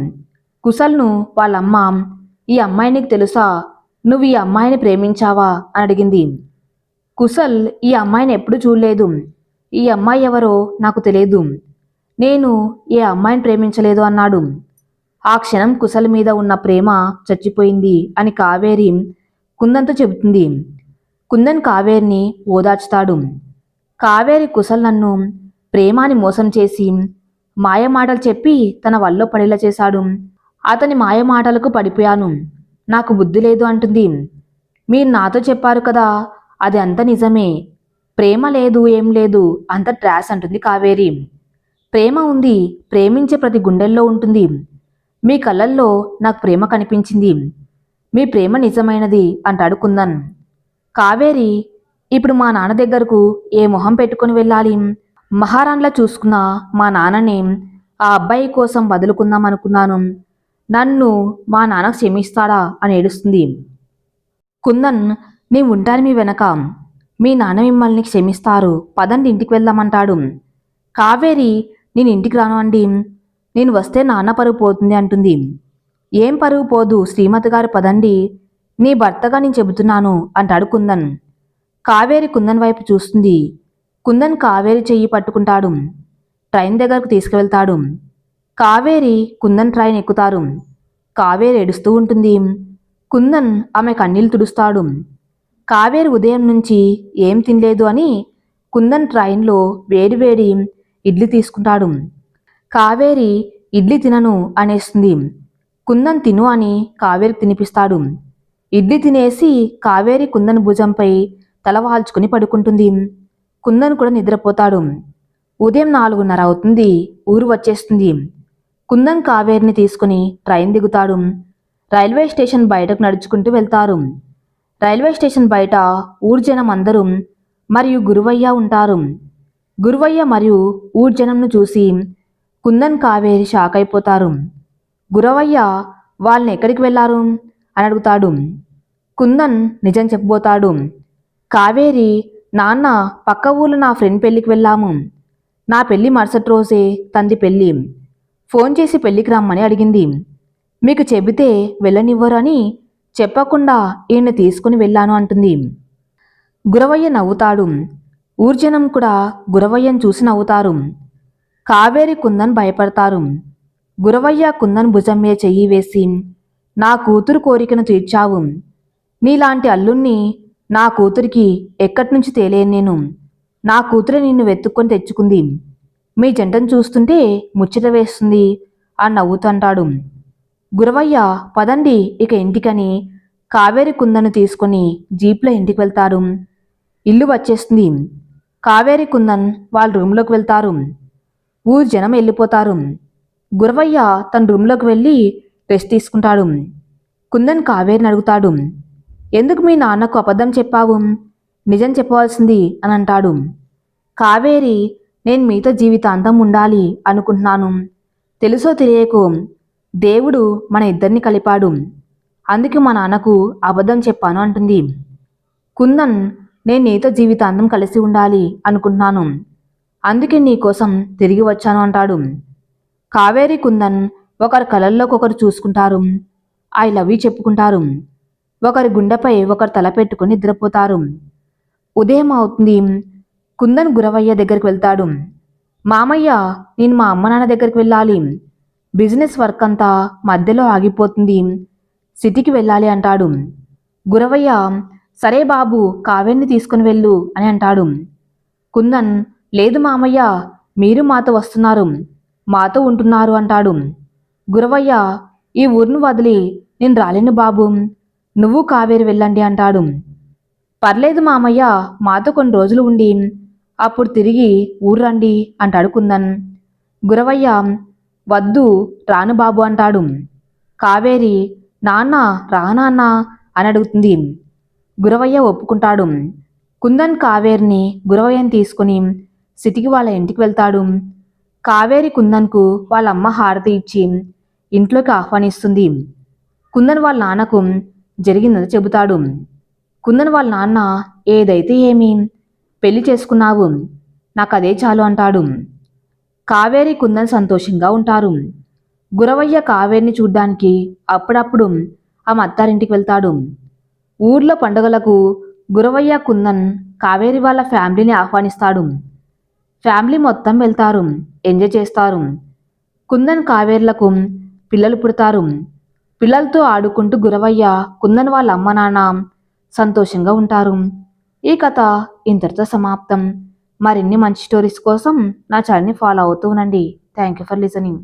కుశల్ను వాళ్ళమ్మ ఈ అమ్మాయి నీకు తెలుసా, నువ్వు ఈ అమ్మాయిని ప్రేమించావా అని అడిగింది. కుశల్ ఈ అమ్మాయిని ఎప్పుడూ చూడలేదు, ఈ అమ్మాయి ఎవరో నాకు తెలియదు, నేను ఏ అమ్మాయిని ప్రేమించలేదు అన్నాడు. ఆ క్షణం కుశల్ మీద ఉన్న ప్రేమ చచ్చిపోయింది అని కావేరి కుందన్తో చెబుతుంది. కుందన్ కావేరిని ఓదార్చుతాడు. కావేరి కుశల్ నన్ను ప్రేమాని మోసం చేసి మాయమాటలు చెప్పి తన వల్లో పడేలా చేశాడు. అతని మాయమాటలకు పడిపోయాను, నాకు బుద్ధి లేదు అంటుంది. మీరు నాతో చెప్పారు కదా, అది అంత నిజమే, ప్రేమ లేదు ఏం లేదు, అంత ట్రాష్ అంటుంది కావేరి. ప్రేమ ఉంది, ప్రేమించే ప్రతి గుండెల్లో ఉంటుంది. మీ కళ్ళల్లో నాకు ప్రేమ కనిపించింది, మీ ప్రేమ నిజమైనది అంటాడు కుందన్. కావేరి ఇప్పుడు మా నాన్న దగ్గరకు ఏ మొహం పెట్టుకుని వెళ్ళాలి, మహారాణిలా చూసుకున్న మా నాన్నని ఆ అబ్బాయి కోసం వదులుకుందాం అనుకున్నాను, నన్ను మా నాన్న క్షమిస్తాడా అని ఏడుస్తుంది. కుందన్ నీ ఉంటాను మీ వెనక, మీ నాన్న మిమ్మల్ని క్షమిస్తారు, పదండి ఇంటికి వెళ్దామంటాడు. కావేరి నేను ఇంటికి రాను అండి, నేను వస్తే నాన్న పరువు పోతుంది అంటుంది. ఏం పరువు పోదు శ్రీమతి గారు, పదండి, నీ భర్తగా నేను చెబుతున్నాను అంటాడు కుందన్. కావేరి కుందన్ వైపు చూస్తుంది. కుందన్ కావేరి చెయ్యి పట్టుకుంటాడు. ట్రైన్ దగ్గరకు తీసుకువెళ్తాడు. కావేరి కుందన్ ట్రైన్ ఎక్కుతారు. కావేరి ఏడుస్తూ ఉంటుంది. కుందన్ ఆమె కన్నీళ్లు తుడుస్తాడు. కావేరి ఉదయం నుంచి ఏం తినలేదు అని కుందన్ ట్రైన్లో వేడివేడి ఇడ్లీ తీసుకుంటాడు. కావేరి ఇడ్లీ తినను అనేస్తుంది. కుందన్ తిను అని కావేరి తినిపిస్తాడు. ఇడ్లీ తినేసి కావేరి కుందన్ భుజంపై తల వాల్చుకుని పడుకుంటుంది. కుందన్ కూడా నిద్రపోతాడు. ఉదయం 4:30 అవుతుంది. ఊరు వచ్చేస్తుంది. కుందన్ కావేరిని తీసుకుని ట్రైన్ దిగుతాడు. రైల్వే స్టేషన్ బయటకు నడుచుకుంటూ వెళ్తారు. రైల్వే స్టేషన్ బయట ఊరు జనం అందరూ మరియు గురువయ్య ఉంటారు. గురువయ్య మరియు ఊరు జనంను చూసి కుందన్ కావేరి షాక్ అయిపోతారు. గురవయ్య వాళ్ళని ఎక్కడికి వెళ్ళారు అని అడుగుతాడు. కుందన్ నిజం చెప్పబోతాడు. కావేరి నాన్న పక్క ఊర్లో నా ఫ్రెండ్ పెళ్ళికి వెళ్ళాము, నా పెళ్ళి మరుసటి రోజే తంది పెళ్ళి, ఫోన్ చేసి పెళ్ళికి రమ్మని అడిగింది, మీకు చెబితే వెళ్ళనివ్వరు అని చెప్పకుండా ఈయన్ని తీసుకుని వెళ్ళాను అంటుంది. గురవయ్య నవ్వుతాడు. ఊర్జనం కూడా గురవయ్యను చూసి నవ్వుతారు. కావేరి కుందన్ భయపడతారు. గురవయ్య కుందన్ భుజం మీద చెయ్యి వేసి నా కూతురు కోరికను తీర్చావు, నీలాంటి అల్లుణ్ణి నా కూతురికి ఎక్కడి నుంచి తేలేను నేను, నా కూతురే నిన్ను వెతుక్కొని తెచ్చుకుంది, మీ జంటను చూస్తుంటే ముచ్చట వేస్తుంది అని నవ్వుతుంటాడు. గురవయ్య పదండి ఇక ఇంటికని కావేరి కుందను తీసుకొని జీప్లో ఇంటికి వెళ్తారు. ఇల్లు వచ్చేస్తుంది. కావేరి కుందన్ వాళ్ళ రూమ్లోకి వెళ్తారు. ఊరు జనం వెళ్ళిపోతారు. గురవయ్య తన రూమ్లోకి వెళ్ళి రెస్ట్ తీసుకుంటాడు. కుందన్ కావేరిని అడుగుతాడు, ఎందుకు మీ నాన్నకు అబద్ధం చెప్పావు, నిజం చెప్పవలసింది అని అంటాడు. కావేరి నేను మీతో జీవితాంతం ఉండాలి అనుకుంటున్నాను, తెలుసో తెలియకో దేవుడు మన ఇద్దరిని కలిపాడు, అందుకే మా నాన్నకు అబద్ధం చెప్పాను అంటుంది. కుందన్ నేను నీతో జీవితాంతం కలిసి ఉండాలి అనుకుంటున్నాను, అందుకే నీకోసం తిరిగి వచ్చాను అంటాడు. కావేరి కుందన్ ఒకరి కలల్లోకొకరు చూసుకుంటారు. ఐ లవ్ యూ చెప్పుకుంటారు. ఒకరి గుండెపై ఒకరు తల పెట్టుకుని నిద్రపోతారు. ఉదయం అవుతుంది. కుందన్ గురవయ్య దగ్గరికి వెళ్తాడు. మామయ్య, నేను మా అమ్మ నాన్న దగ్గరికి వెళ్ళాలి. బిజినెస్ వర్క్ అంతా మధ్యలో ఆగిపోతుంది. సిటీకి వెళ్ళాలి అంటాడు. గురవయ్య, సరే బాబు, కావేరిని తీసుకుని వెళ్ళు అని అంటాడు. కుందన్, లేదు మామయ్య, మీరు మాతో వస్తున్నారు, మాతో ఉంటున్నారు అంటాడు. గురవయ్య, ఈ ఊరిని వదిలి నేను రాలేను బాబు, నువ్వు కావేరి వెళ్ళండి అంటాడు. పర్లేదు మామయ్య, మాతో కొన్ని రోజులు ఉండి అప్పుడు తిరిగి ఊరు రండి అంటాడు కుందన్. గురవయ్య, వద్దు, రాను బాబు అంటాడు. కావేరి, నాన్న, రా నాన్న అని అడుగుతుంది. గురవయ్య ఒప్పుకుంటాడు. కుందన్ కావేరిని గురవయ్యని తీసుకుని సిటీకి వాళ్ళ ఇంటికి వెళ్తాడు. కావేరి కుందన్కు వాళ్ళ అమ్మ హారతి ఇచ్చి ఇంట్లోకి ఆహ్వానిస్తుంది. కుందన్ వాళ్ళ నాన్నకు జరిగిందని చెబుతాడు. కుందన్ వాళ్ళ నాన్న, ఏదైతే ఏమి, పెళ్లి చేసుకున్నావు, నాకు అదే చాలు అంటాడు. కావేరి కుందన్ సంతోషంగా ఉంటారు. గురవయ్య కావేరిని చూడ్డానికి అప్పుడప్పుడు ఆమె అత్తారింటికి వెళ్తాడు. ఊర్లో పండుగలకు గురవయ్య కుందన్ కావేరి వాళ్ళ ఫ్యామిలీని ఆహ్వానిస్తాడు. ఫ్యామిలీ మొత్తం వెళ్తారు, ఎంజాయ్ చేస్తారు. కుందన్ కావేర్లకు పిల్లలు పుడతారు. పిల్లలతో ఆడుకుంటూ గురవయ్య కుందన్ వాళ్ళ అమ్మ నాన్న సంతోషంగా ఉంటారు. ఈ కథ ఇంతటితో సమాప్తం. మరిన్ని మంచి స్టోరీస్ కోసం నా ఛానల్ని ఫాలో అవుతూ ఉండండి. Thank you for listening.